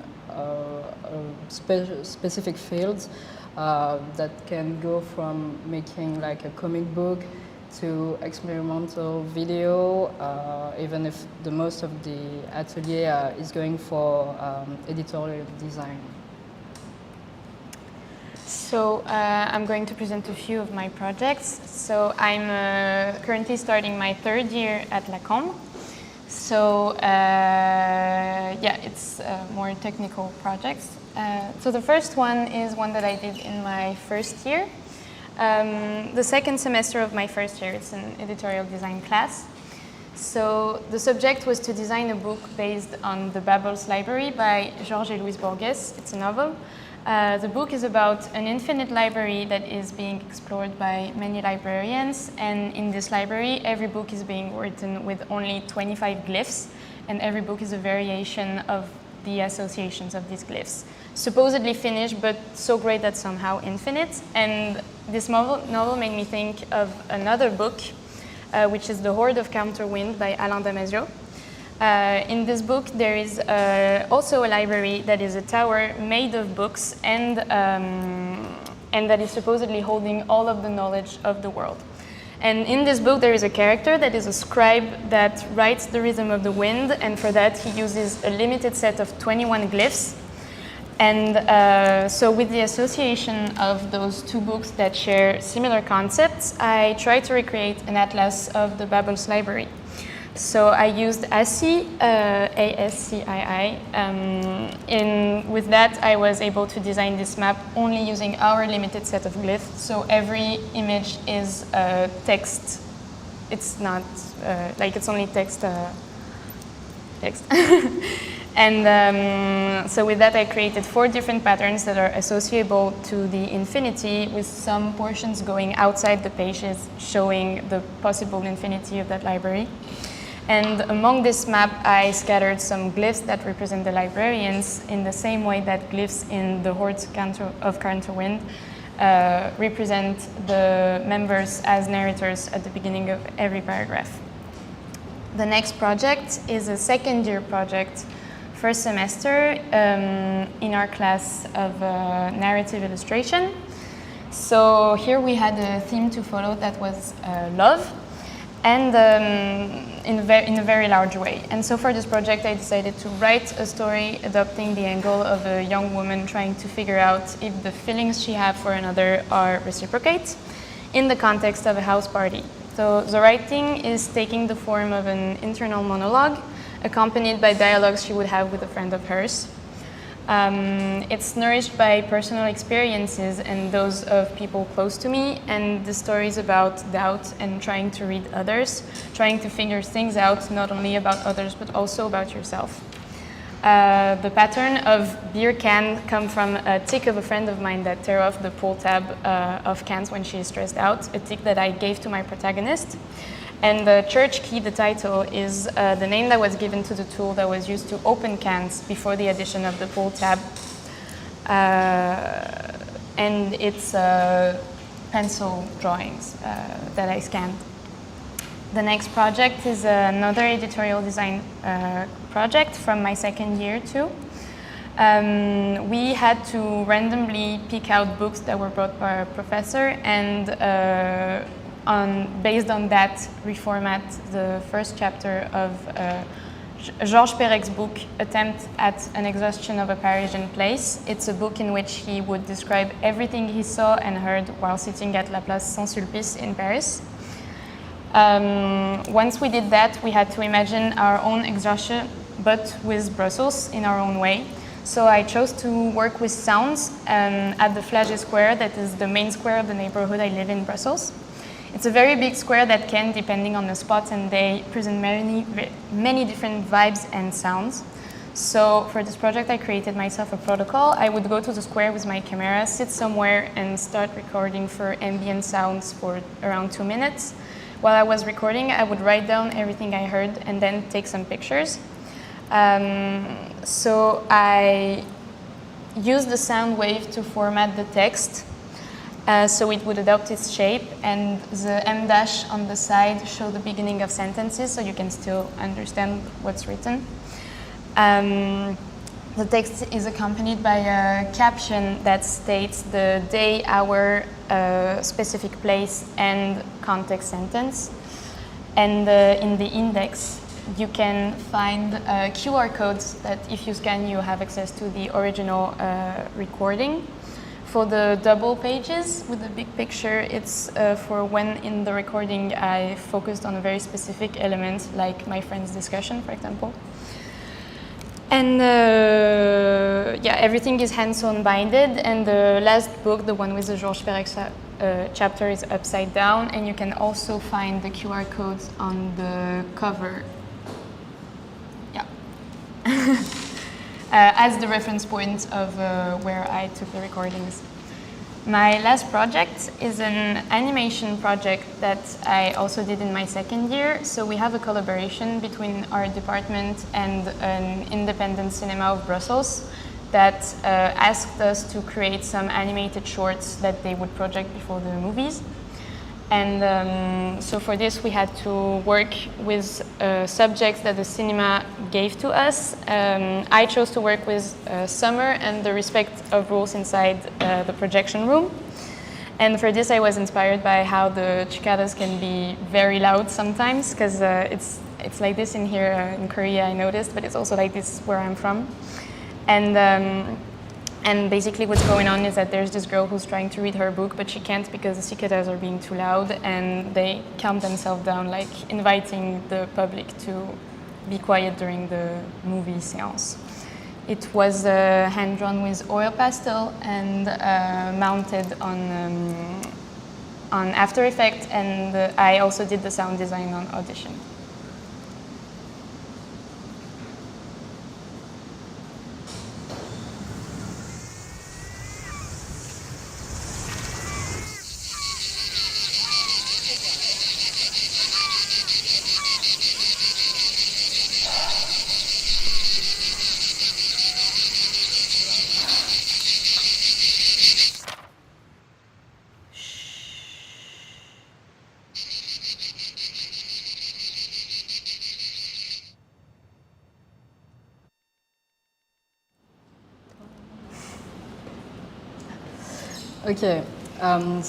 [SPEAKER 6] specific fields that can go from making like a comic book to experimental video, even if the most of the atelier is going for editorial design.
[SPEAKER 4] So I'm going to present a few of my projects. So I'm currently starting my 3rd year at La Cambre. So yeah, it's more technical projects. So the first one is one that I did in my 1st year. The 2nd semester of my 1st year, it's an editorial design class. So the subject was to design a book based on the Bauhaus library by Georges et Louise Borges. It's a novel. The book is about an infinite library that is being explored by many librarians, and in this library every book is being written with only 25 glyphs, and every book is a variation of the associations of these glyphs. Supposedly finished, but so great that somehow infinite. And this novel made me think of another book, which is The Hoard of Counterwind by Alain Damasio. In this book, there is also a library that is a tower made of books, and that is supposedly holding all of the knowledge of the world. And in this book, there is a character that is a scribe that writes the rhythm of the wind, and for that he uses a limited set of 21 glyphs. And so with the association of those two books that share similar concepts, I tried to recreate an atlas of the Bauhaus library. So I used ASCII, A-S-C-I-I. With that, I was able to design this map only using our limited set of glyphs. So every image is text. It's not, it's only text. And so with that, I created 4 different patterns that are associable to the infinity, with some portions going outside the pages, showing the possible infinity of that library. And among this map, I scattered some glyphs that represent the librarians in the same way that glyphs in the Hoard of Counterwind represent the members as narrators at the beginning of every paragraph. The next project is a 2nd year project, 1st semester, in our class of narrative illustration. So here we had a theme to follow that was love, and in a very large way. And so for this project, I decided to write a story adopting the angle of a young woman trying to figure out if the feelings she has for another are reciprocate in the context of a house party. So the writing is taking the form of an internal monologue accompanied by dialogues she would have with a friend of hers. It's nourished by personal experiences and those of people close to me, and the story is about doubt and trying to read others, trying to figure things out, not only about others but also about yourself. The pattern of beer can come from a tic of a friend of mine that tear off the pull tab of cans when she is stressed out, a tic that I gave to my protagonist. And the church key, the title, is the name that was given to the tool that was used to open cans before the addition of the pull tab. And it's pencil drawings that I scanned. The next project is another editorial design project from my 2nd year too. We had to randomly pick out books that were brought by our professor, and based on that, reformat the 1st chapter of Georges Perec's book, Attempt at an Exhaustion of a Parisian Place. It's a book in which he would describe everything he saw and heard while sitting at La Place Saint-Sulpice in Paris. Once we did that, we had to imagine our own exhaustion, but with Brussels in our own way. So I chose to work with sounds at the Flagey Square, that is the main square of the neighborhood I live in Brussels. It's a very big square that can, depending on the spot and day, present many different vibes and sounds. So for this project, I created myself a protocol. I would go to the square with my camera, sit somewhere, and start recording for ambient sounds for around 2 minutes. While I was recording, I would write down everything I heard and then take some pictures. So I use the sound wave to format the text so it would adopt its shape, and the M dash on the side show the beginning of sentences so you can still understand what's written. The text is accompanied by a caption that states the day, hour, specific place, and context sentence. And in the index, you can find QR codes that if you scan, you have access to the original recording. For the double pages with the big picture, it's for when in the recording I focused on a very specific element, like my friend's discussion, for example. And yeah, everything is hand-sewn binded, and the last book, the one with the Georges Perec chapter, is upside down, and you can also find the QR codes on the cover. Yeah. As the reference point of where I took the recordings. My last project is an animation project that I also did in my second year. So we have a collaboration between our department and an independent cinema of Brussels that asked us to create some animated shorts that they would project before the movies. And so for this we had to work with subjects that the cinema gave to us. I chose to work with summer and the respect of rules inside the projection room. And for this I was inspired by how the cicadas can be very loud sometimes, because it's like this in here in Korea, I noticed, but it's also like this where I'm from. And basically what's going on is that there's this girl who's trying to read her book, but she can't because the cicadas are being too loud, and they calm themselves down, like inviting the public to be quiet during the movie seance. It was hand-drawn with oil pastel and mounted on After Effects, and I also did the sound design on Audition.
[SPEAKER 6] Okay, I'm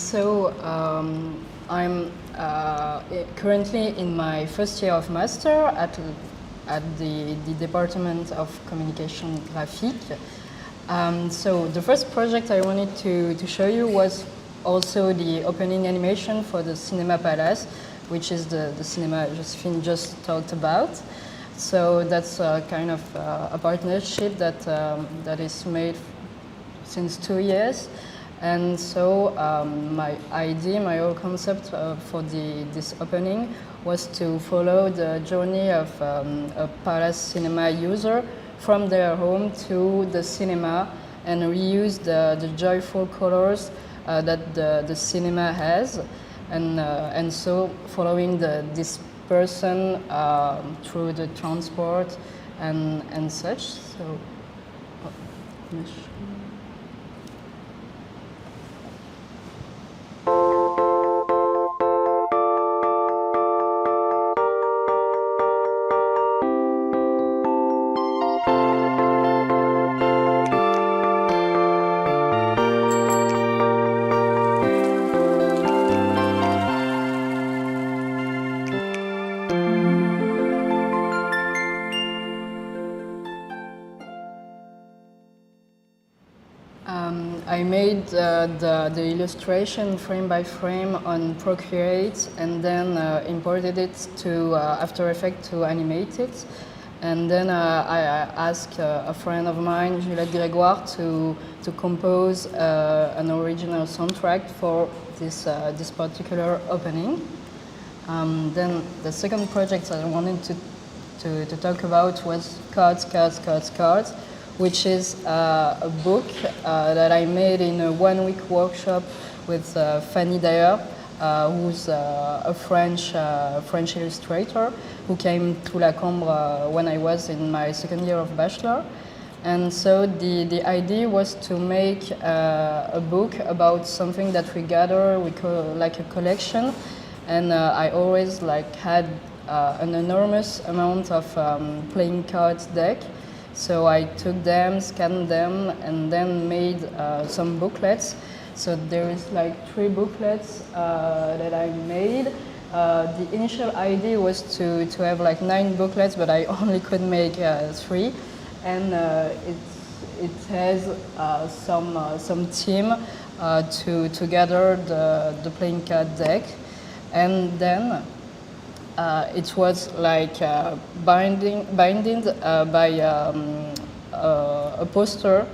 [SPEAKER 6] currently in my first year of master at the Department of Communication Graphique. So the first project I wanted to show you was also the opening animation for the Cinema Palace, which is the cinema Josephine just talked about. So that's kind of a partnership that is made since 2 years. And so my idea, my whole concept for this opening was to follow the journey of a Palace cinema user from their home to the cinema and reuse the joyful colors that the cinema has, and so following this person through the transport and such. So. I made the illustration frame by frame on Procreate, and then imported it to After Effects to animate it. And then I asked a friend of mine, Juliette Grégoire, to compose an original soundtrack for this particular opening. Then the second project I wanted to talk about was Cards, which is a book that I made in a one-week workshop with Fanny Dayer, who's a French illustrator who came to la Cambre when I was in my second year of bachelor. And so the idea was to make a book about something that we gather, we call like a collection. And I always like had an enormous amount of playing cards deck. So I took them, scanned them, and then made some booklets. So there is like 3 booklets that I made. The initial idea was to have like 9 booklets, but I only could make 3. And it has some theme to gather the playing card deck. And then it was like binding by a poster.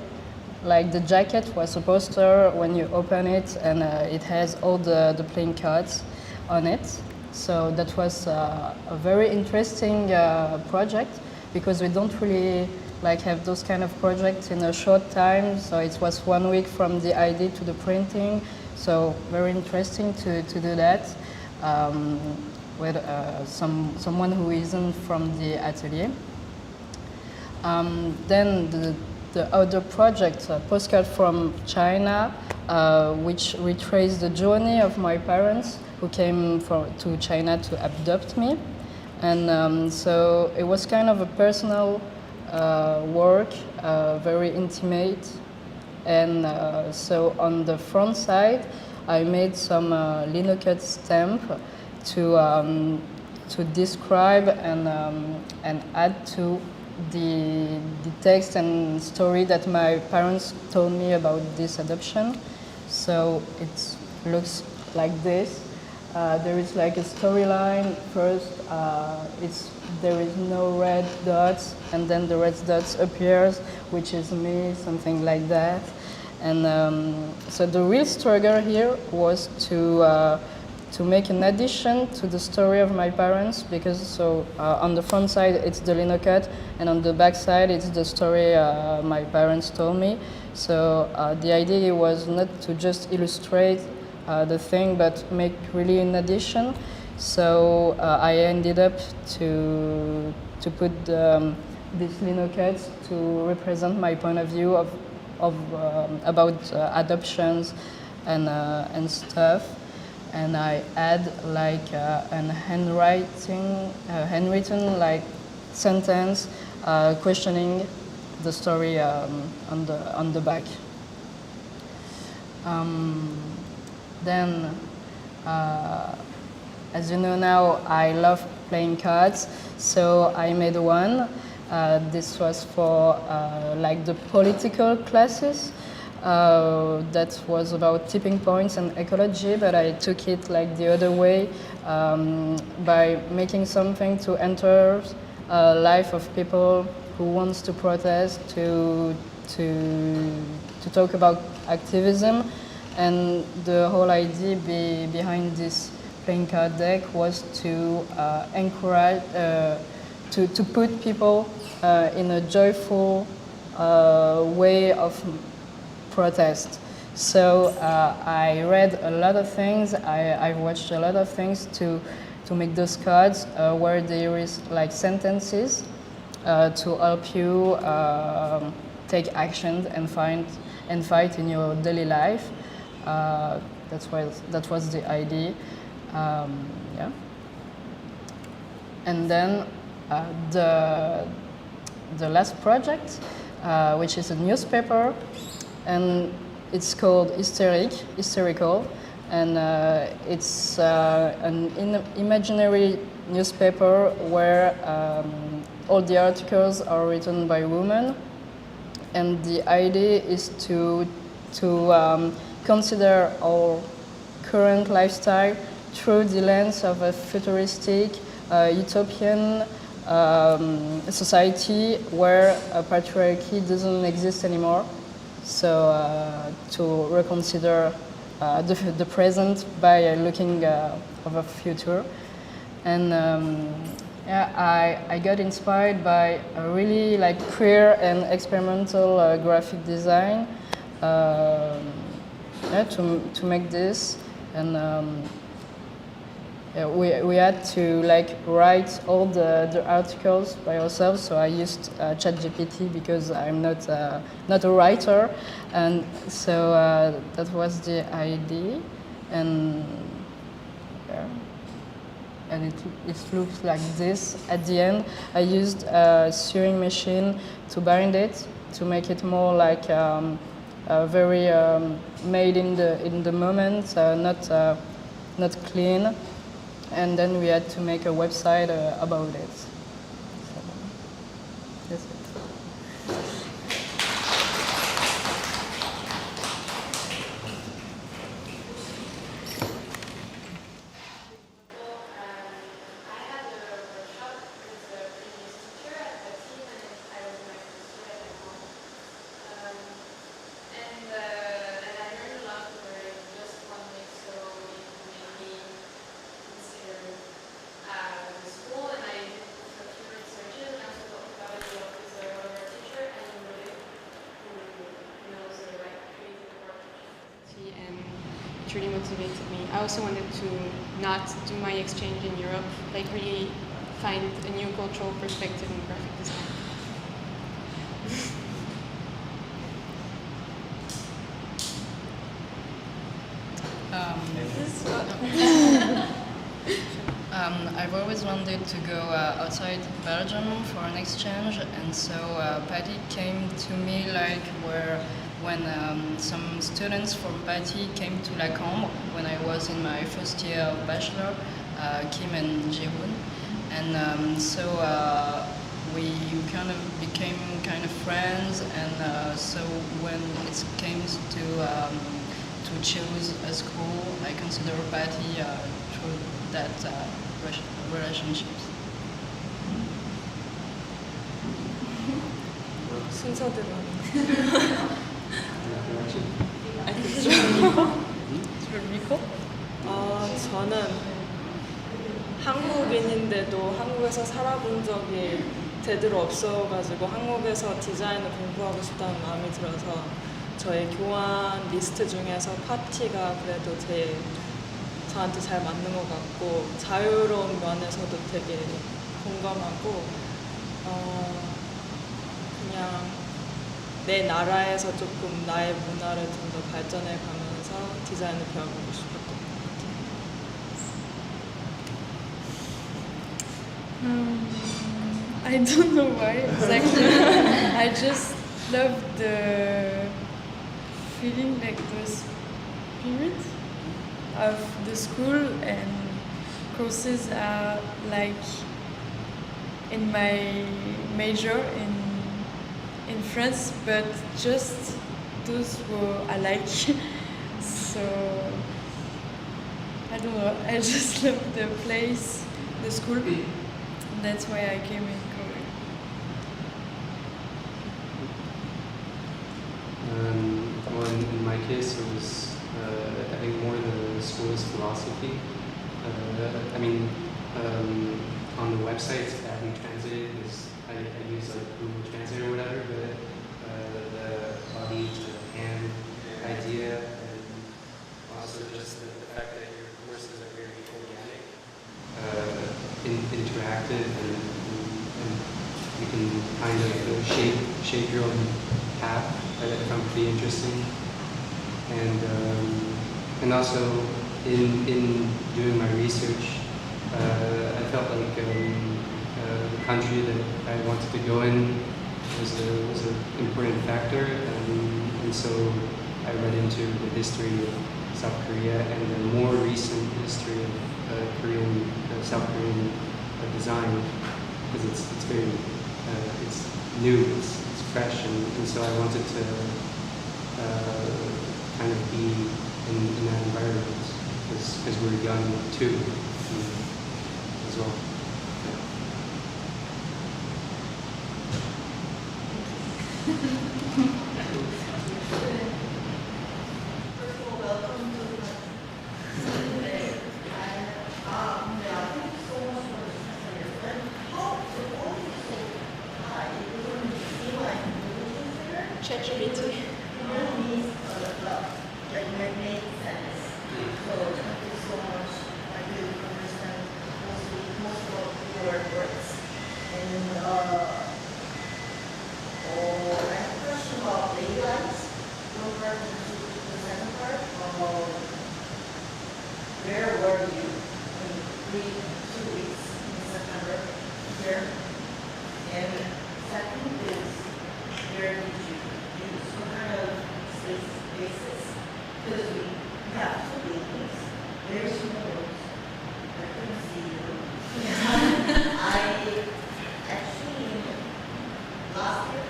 [SPEAKER 6] Like the jacket was a poster when you open it, and it has all the playing cards on it. So that was a very interesting project, because we don't really like have those kind of projects in a short time. So it was 1 week from the idea to the printing. So very interesting to do that with someone who isn't from the atelier. Then the other project, a postcard from China, which retraced the journey of my parents who came to China to adopt me. And so it was kind of a personal work, very intimate. And so on the front side, I made some linocut stamp to describe and add to the text and story that my parents told me about this adoption. So it looks like this. There is like a storyline. First, there is no red dots, and then the red dots appears, which is me, something like that. And so the real struggle here was to make an addition to the story of my parents, because on the front side it's the linocut, and on the back side it's the story my parents told me. So the idea was not to just illustrate the thing, but make really an addition. So I ended up to put these linocuts to represent my point of view about adoptions and stuff. And I add like an handwritten like sentence questioning the story on the back. Then, as you know now, I love playing cards, so I made one. This was for like the political classes. That was about tipping points and ecology, but I took it like the other way by making something to enter life of people who wants to protest, to talk about activism. And the whole idea behind this playing card deck was to encourage, to put people in a joyful way of protest. So I read a lot of things, I watched a lot of things to make those cards where there is like sentences to help you take action and fight in your daily life. That was the idea. Yeah. And then the last project, which is a newspaper, and it's called Hysterical, and it's an imaginary newspaper where all the articles are written by women, and the idea is to consider our current lifestyle through the lens of a futuristic, utopian society where patriarchy doesn't exist anymore. So to reconsider the present by looking of a future. And yeah, I got inspired by a really like queer and experimental graphic design yeah, to make this. And yeah, I got inspired by a really like queer and experimental graphic design to make this. And yeah, to make this. And yeah, I got inspired by a really like queer and experimental graphic design to make this. And yeah, to make this. And yeah, I got inspired by a really like queer and experimental graphic design to make this. And yeah, to make this. And to make this. And we had to like write all the articles by ourselves. So I used ChatGPT because I'm not a writer, and so that was the idea, and yeah. And it looks like this. At the end, I used a sewing machine to bind it, to make it more like very made in the moment, not clean. And then we had to make a website about it. So, that's it.
[SPEAKER 4] Really motivated me. I also wanted to not do my exchange in Europe, like really find a new cultural perspective in graphic design.
[SPEAKER 6] I've always wanted to go outside Belgium for an exchange, and so PaTI came to me when some students from PaTI came to La Cambre when I was in my first year of bachelor, Kim and Jihoon, and so we kind of became kind of friends, and so when it came to choose a school, I consider PaTI through that relationships.
[SPEAKER 2] 순서대로. 저는 한국인인데도 한국에서 살아본 적이 제대로 없어가지고 한국에서 디자인을 공부하고 싶다는 마음이 들어서 저의 교환 리스트 중에서 파티가 그래도 제일 저한테 잘 맞는 것 같고 자유로운 면에서도 되게 공감하고 그냥 내 나라에서 조금 나의 문화를 좀 더 발전해 가면서 디자인을 배워보고 싶었던 것
[SPEAKER 1] 같아요. I don't know why exactly. I just love the feeling, like the spirit of the school, and courses are like in my major in France, but just those who I like. So I don't know, I just love the place, the school. That's why I came in Korea.
[SPEAKER 3] Well, in my case, it was I think more the school's philosophy. I mean, on the websites that we translated, I use like Google Translate or whatever, but the body to hand idea, and also just the fact that your courses are very organic, interactive, and you can kind of shape your own path. I found pretty interesting, and also in doing my research, I felt like the country that I wanted to go in was an important factor, and so I read into the history of South Korea and the more recent history of South Korean design, because it's very it's new, it's fresh, and so I wanted to kind of be in that environment because we're young too as well.
[SPEAKER 7] have two babies, very small. I couldn't see you. I actually, last year,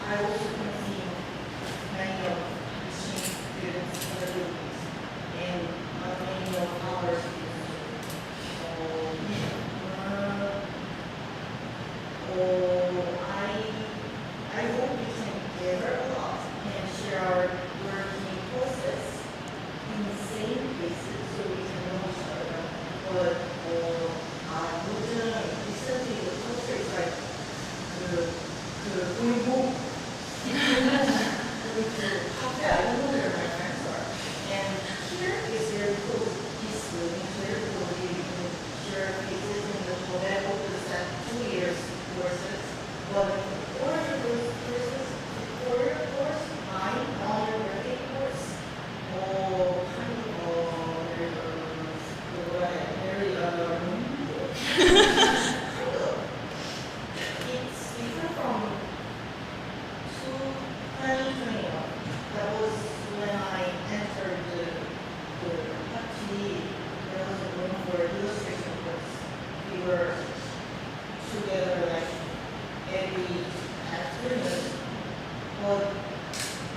[SPEAKER 7] I also couldn't see many of exchange students in the babies, and many of our students. I hope we can gather a lot and share our working process in the same places so we can know each other. But recently the culture is like the 울보 with the cafe. I don't know where my friends are. And here is very close. This building is very close. You can share faces in the hotel over the 2 years courses. But or those courses, four-year course, mine, all-year working course, or kind of very it's different from 2021. That was when I entered the PaTV. There was a room for illustration course. We were together like every afternoon. But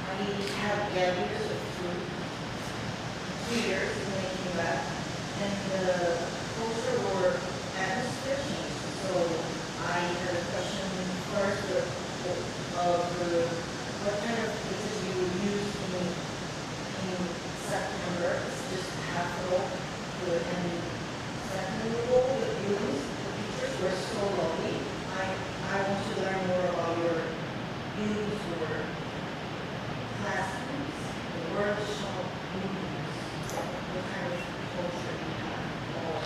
[SPEAKER 7] I had years of 2 years when I came back, and the culture or atmosphere changed. So I had a question first of what kind of places you would use in September. It's just capital, and second of all, the views, the pictures were so lovely. I want to learn more about your views or classrooms, the workshop rooms, what kind of culture you have, or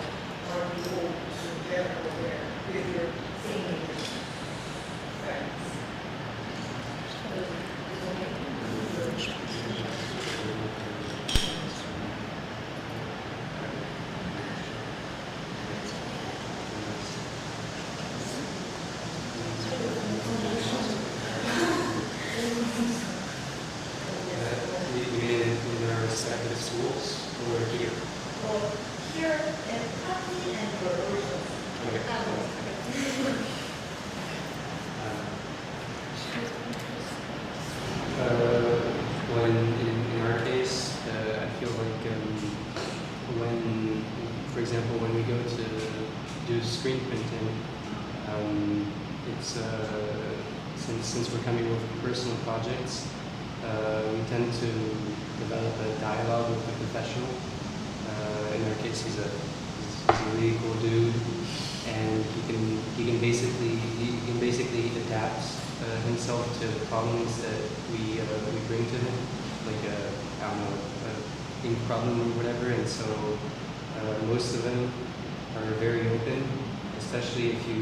[SPEAKER 7] are you all together there with your same age friends?
[SPEAKER 3] You mean in our respective schools or here?
[SPEAKER 7] Well, here in PaTV and your original.
[SPEAKER 3] When in our case, I feel like when, for example, when we go to do screen printing, it's since we're coming with personal projects, we tend to develop a dialogue with the professional. In our case, he's a really cool dude, and he can basically adapt himself to the problems that we bring to him, like I don't know, ink problem or whatever. And so most of them are very open, especially if you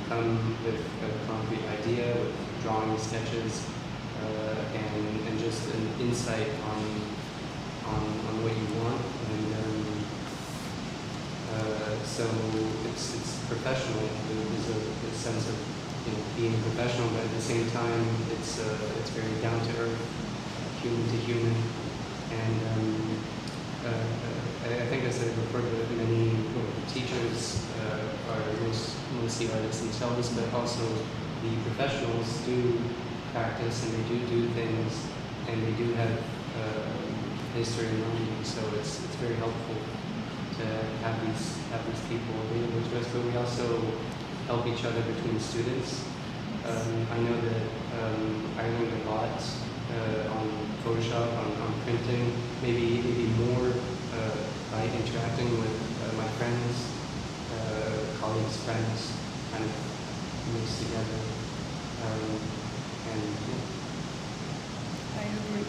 [SPEAKER 3] come with a concrete idea, with drawing sketches, and just an insight on what you want. And so it's professional. There's a sense of being professional, but at the same time, it's very down to earth, human to human. And I think as I referred to, many teachers are mostly artists themselves, but also the professionals do practice and they do things, and they do have history and learning. So it's very helpful to have these people available to us, but we also help each other between students. I know that I learned a lot on Photoshop, on printing, maybe more by interacting with my friends, colleagues, friends, kind of mixed together. And yeah.
[SPEAKER 1] I agree.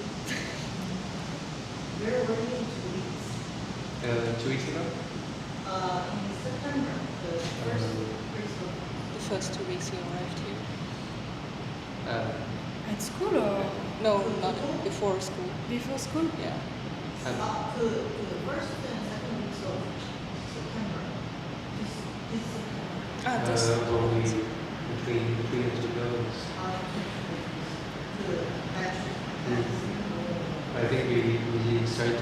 [SPEAKER 7] We're working 2 weeks.
[SPEAKER 3] 2 weeks ago?
[SPEAKER 7] In September, the first week of
[SPEAKER 2] The first 2 weeks you arrived here?
[SPEAKER 1] At school or
[SPEAKER 2] No, not before school.
[SPEAKER 1] before school?
[SPEAKER 2] Yeah.
[SPEAKER 7] up to the first and second weeks of September. This September.
[SPEAKER 2] Ah, this.
[SPEAKER 3] Well, between the two buildings.
[SPEAKER 7] To Patrick.
[SPEAKER 3] I think we started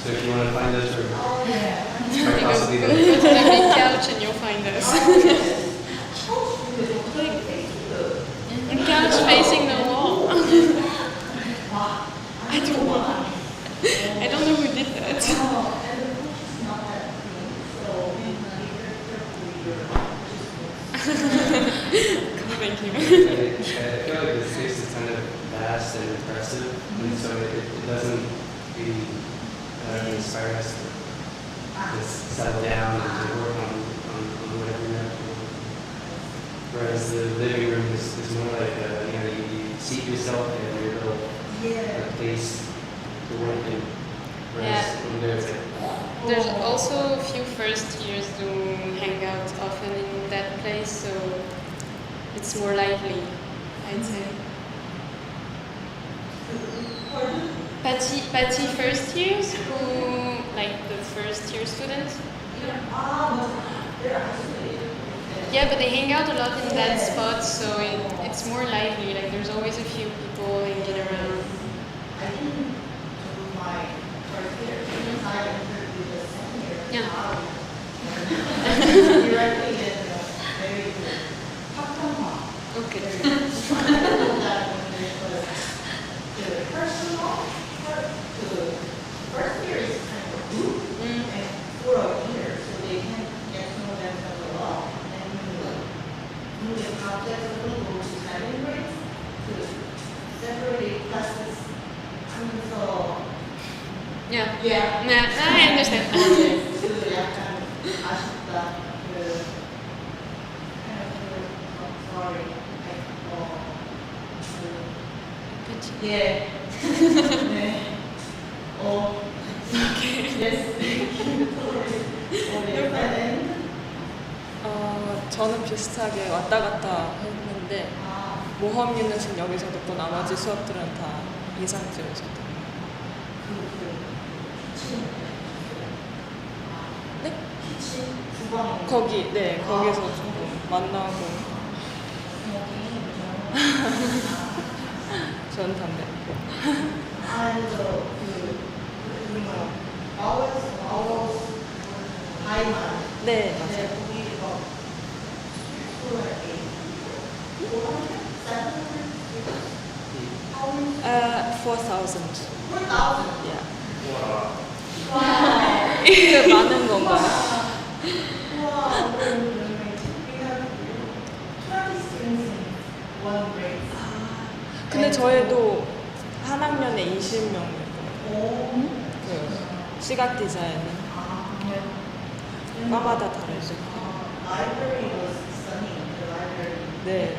[SPEAKER 3] So if you want to find us, we're quite
[SPEAKER 4] Go
[SPEAKER 3] possibly
[SPEAKER 4] to
[SPEAKER 3] there.
[SPEAKER 4] the big couch and you'll find us. A couch facing the wall. I don't know. I don't know who did that. Thank you.
[SPEAKER 3] I feel like the space is kind of vast and impressive, and so it doesn't really inspire us to just settle down and to work on whatever we have to work on. Whereas the living room is more like you seat yourself in your little place to work in. Whereas in there it's like,
[SPEAKER 4] There's also a few first years who hang out often in that place, so it's more lively, I'd say. PaTI first years, who like the first year students. Yeah, but they hang out a lot in that spot, so it's more lively. Like there's always a few people hanging around. Yeah. Okay. Yeah. Yeah. I understand.
[SPEAKER 7] 네.
[SPEAKER 2] 저는 비슷하게 왔다 갔다 했는데 모험 유닛은 여기서 듣고 나머지 수업들은 다 이상지에서 네? 거기, 네, 거기서 조금 만나고 전 담배 네, 맞아요. 4,000. Yeah. 그 많은 건가요? 근데 저희도 한 학년에 20명이고 그 시각 디자인은 과마다 다르죠. 네.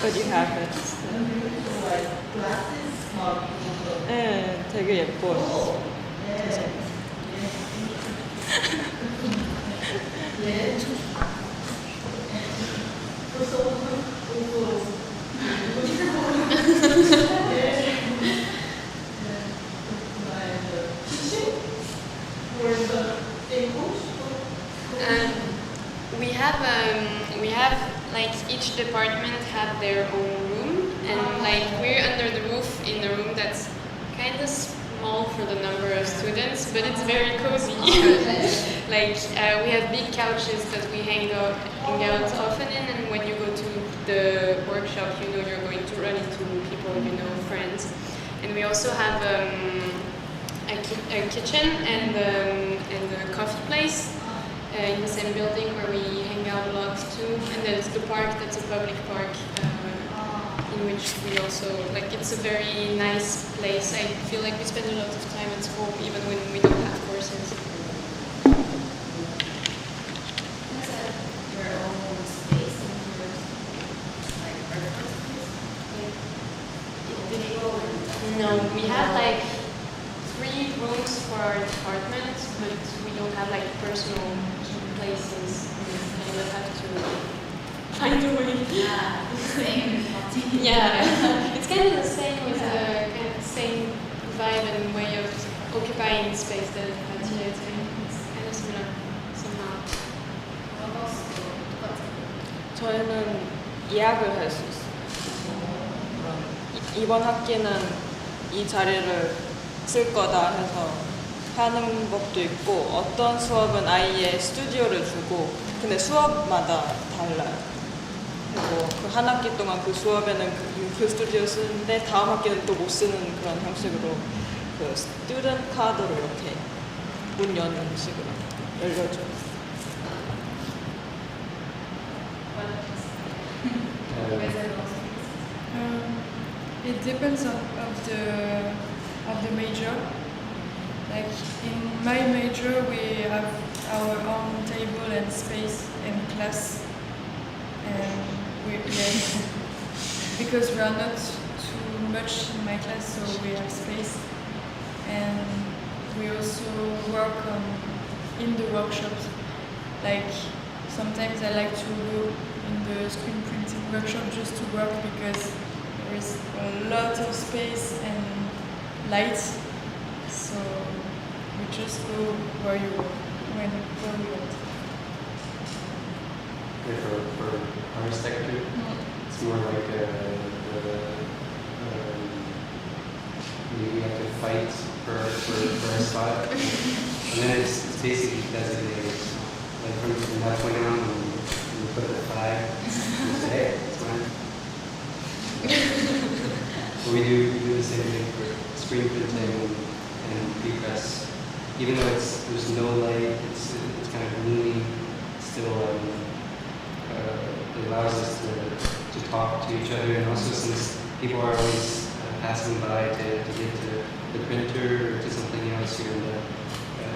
[SPEAKER 2] But you have it. 네, 되게 예뻐요.
[SPEAKER 4] We have like each department have their own room, and like we're under the roof in a room that's kind of small for the number of students, but it's very cozy. Like we have big couches that we hang out often in, and when you go to the workshop, you know you're going to run into people, you know, friends. And we also have a kitchen and a coffee place in the same building where we hang out a lot too. And there's the park that's a public park in which we also, like, it's a very nice place. I feel like we spend a lot of time at school even when we don't have courses. No, we have like 3 rooms for our department, but we don't have like personal places. We will have to find a way.
[SPEAKER 7] Yeah, same.
[SPEAKER 4] Yeah, it's kind of the same with the kind of same vibe certain way of occupying space that PaTI로 is doing. It's kind of similar somehow.
[SPEAKER 2] 저희는 예약을 할 수 있어요. 이번 학기는 이 자리를 쓸 거다 해서 하는 법도 있고, 어떤 수업은 아예 스튜디오를 주고, 근데 수업마다 달라요. 그리고 그 한 학기 동안 그 수업에는 그 스튜디오 쓰는데 다음 학기는 또 못 쓰는 그런 형식으로 그 스튜던트 카드로 이렇게 문 여는 식으로 열려줘요.
[SPEAKER 1] It depends of the major. Like in my major, we have our own table and space in class, and because we are not too much in my class, so we have space, and we also work in the workshops. Like sometimes I like to go in the screen printing workshop just to work because there is a lot of space and light, so we just go where we want.
[SPEAKER 3] For architecture, it's more like we have to fight for a spot, and then it's basically designated. Like from that point on, we put the flag, and say, hey, it's fine. We do the same thing for screen printing and pre-press. Even though there's no light, it's kind of gloomy, still it allows us to talk to each other, and also since people are always passing by to get to the printer or to something else, you're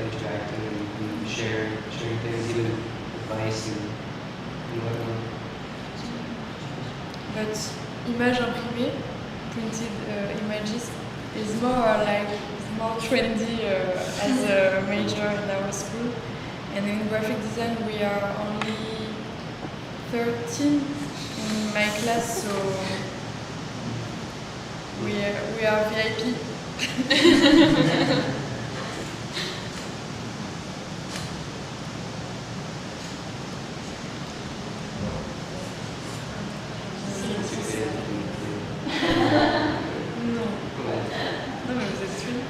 [SPEAKER 3] interacting and sharing things, even advice and whatnot.
[SPEAKER 1] But image imprimée, printed images, is more trendy as a major in our school. And in graphic design, we are only 13 in my class, so we are VIP. Non, mais vous êtes une.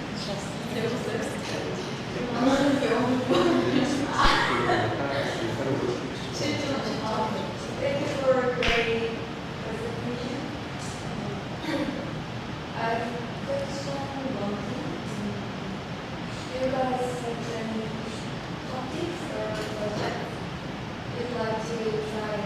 [SPEAKER 8] Thank you for a great presentation. I've question one thing. Do you guys have any topics or projects you'd like to try?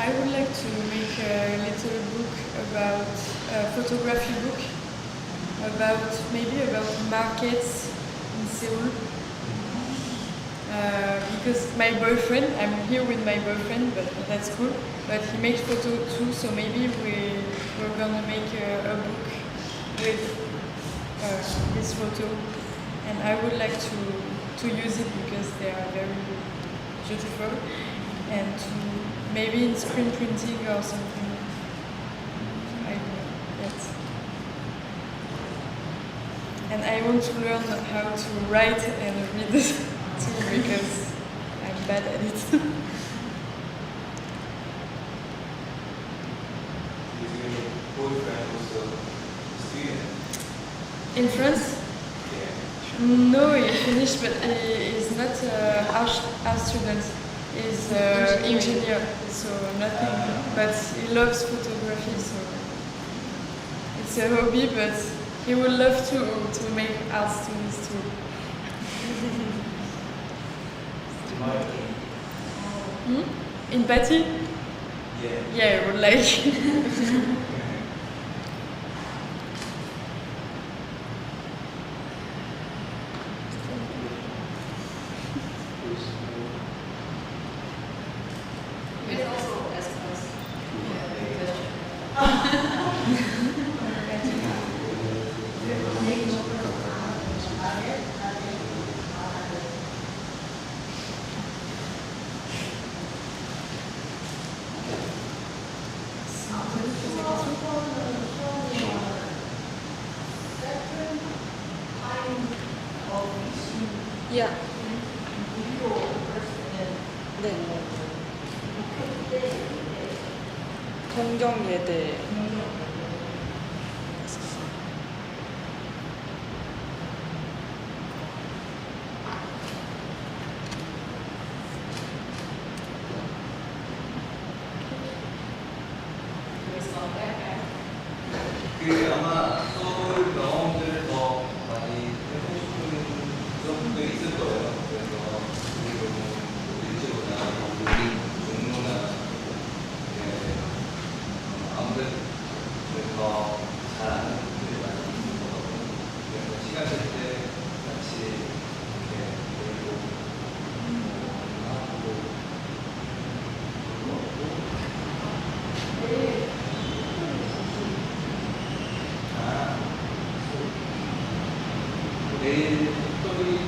[SPEAKER 1] I would like to make a little book about a photography book about markets in Seoul. Because my boyfriend, I'm here with my boyfriend, but that's cool. But he makes photo too, so maybe we're gonna make a book with his photo, and I would like to use it because they are very beautiful, and to maybe in screen printing or something. I don't know yet. And I want to learn how to write and read too because I'm bad at it.
[SPEAKER 5] Is your boyfriend also a student?
[SPEAKER 1] In France?
[SPEAKER 5] Yeah.
[SPEAKER 1] No, he finished, but he is not art student. He's engineer, so nothing. But he loves photography, so it's a hobby. But he would love to make art students too. In PaTI?
[SPEAKER 5] Yeah.
[SPEAKER 1] Yeah, I would like.
[SPEAKER 2] Yeah. 네. 동경예대.
[SPEAKER 5] 그 아마 서울 경험들을 더 많이 해보고 싶은 구성분들이 있을 거예요. 그래서 그리고 일지보다 우리 종로나 아무래도 더 잘 아는 분들이 많이 있는 것 같고 그래서 시간 될 때 같이 이렇게 놀고 하고 내일 또이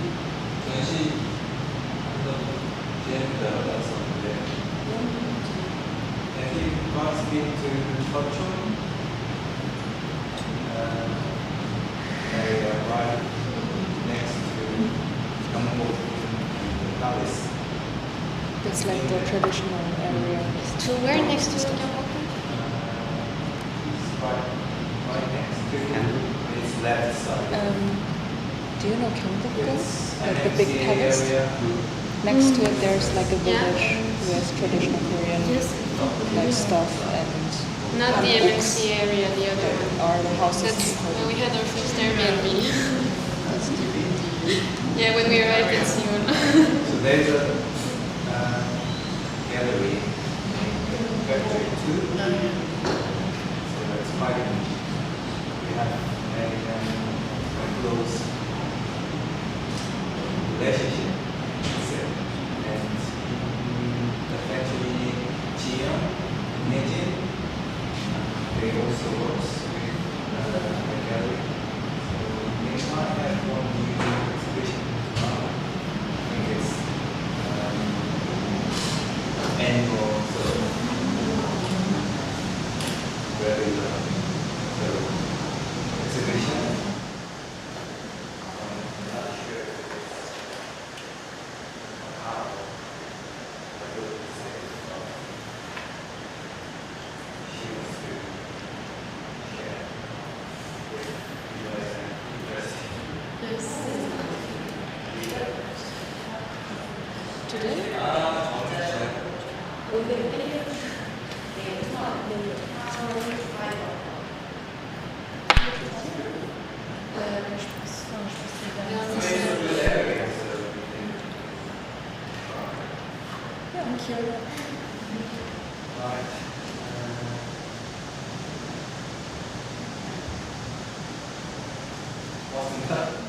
[SPEAKER 5] 전시 한다고 기회이니라고 나왔었는데 and he wants me to touch on I arrived next to Cambre Palace.
[SPEAKER 2] That's like the traditional area.
[SPEAKER 4] To where next to the
[SPEAKER 5] It's right next to its left side.
[SPEAKER 2] Do you know Cambre?
[SPEAKER 5] It's
[SPEAKER 2] Like the
[SPEAKER 5] an
[SPEAKER 2] big
[SPEAKER 5] empty
[SPEAKER 2] palace.
[SPEAKER 5] area.
[SPEAKER 2] Next to it, there's like a
[SPEAKER 4] Yeah.
[SPEAKER 2] village with traditional Korean like stuff, and
[SPEAKER 4] Not the MNC area, the other one.
[SPEAKER 2] are the houses.
[SPEAKER 4] That's where we had our first Airbnb. Yeah, when we arrived in Seoul.
[SPEAKER 5] So there's a gallery named Factory 2. So it's quite we have a close relationship. And the factory GM, Imagine, they also works with the gallery. So they might have one new exhibition tomorrow. I think it's annual, so regular exhibition. I'm not sure if it's how I would say she wants to share with you guys and interesting.
[SPEAKER 2] Today? Yeah, I'm curious.
[SPEAKER 5] Right. Wasn't that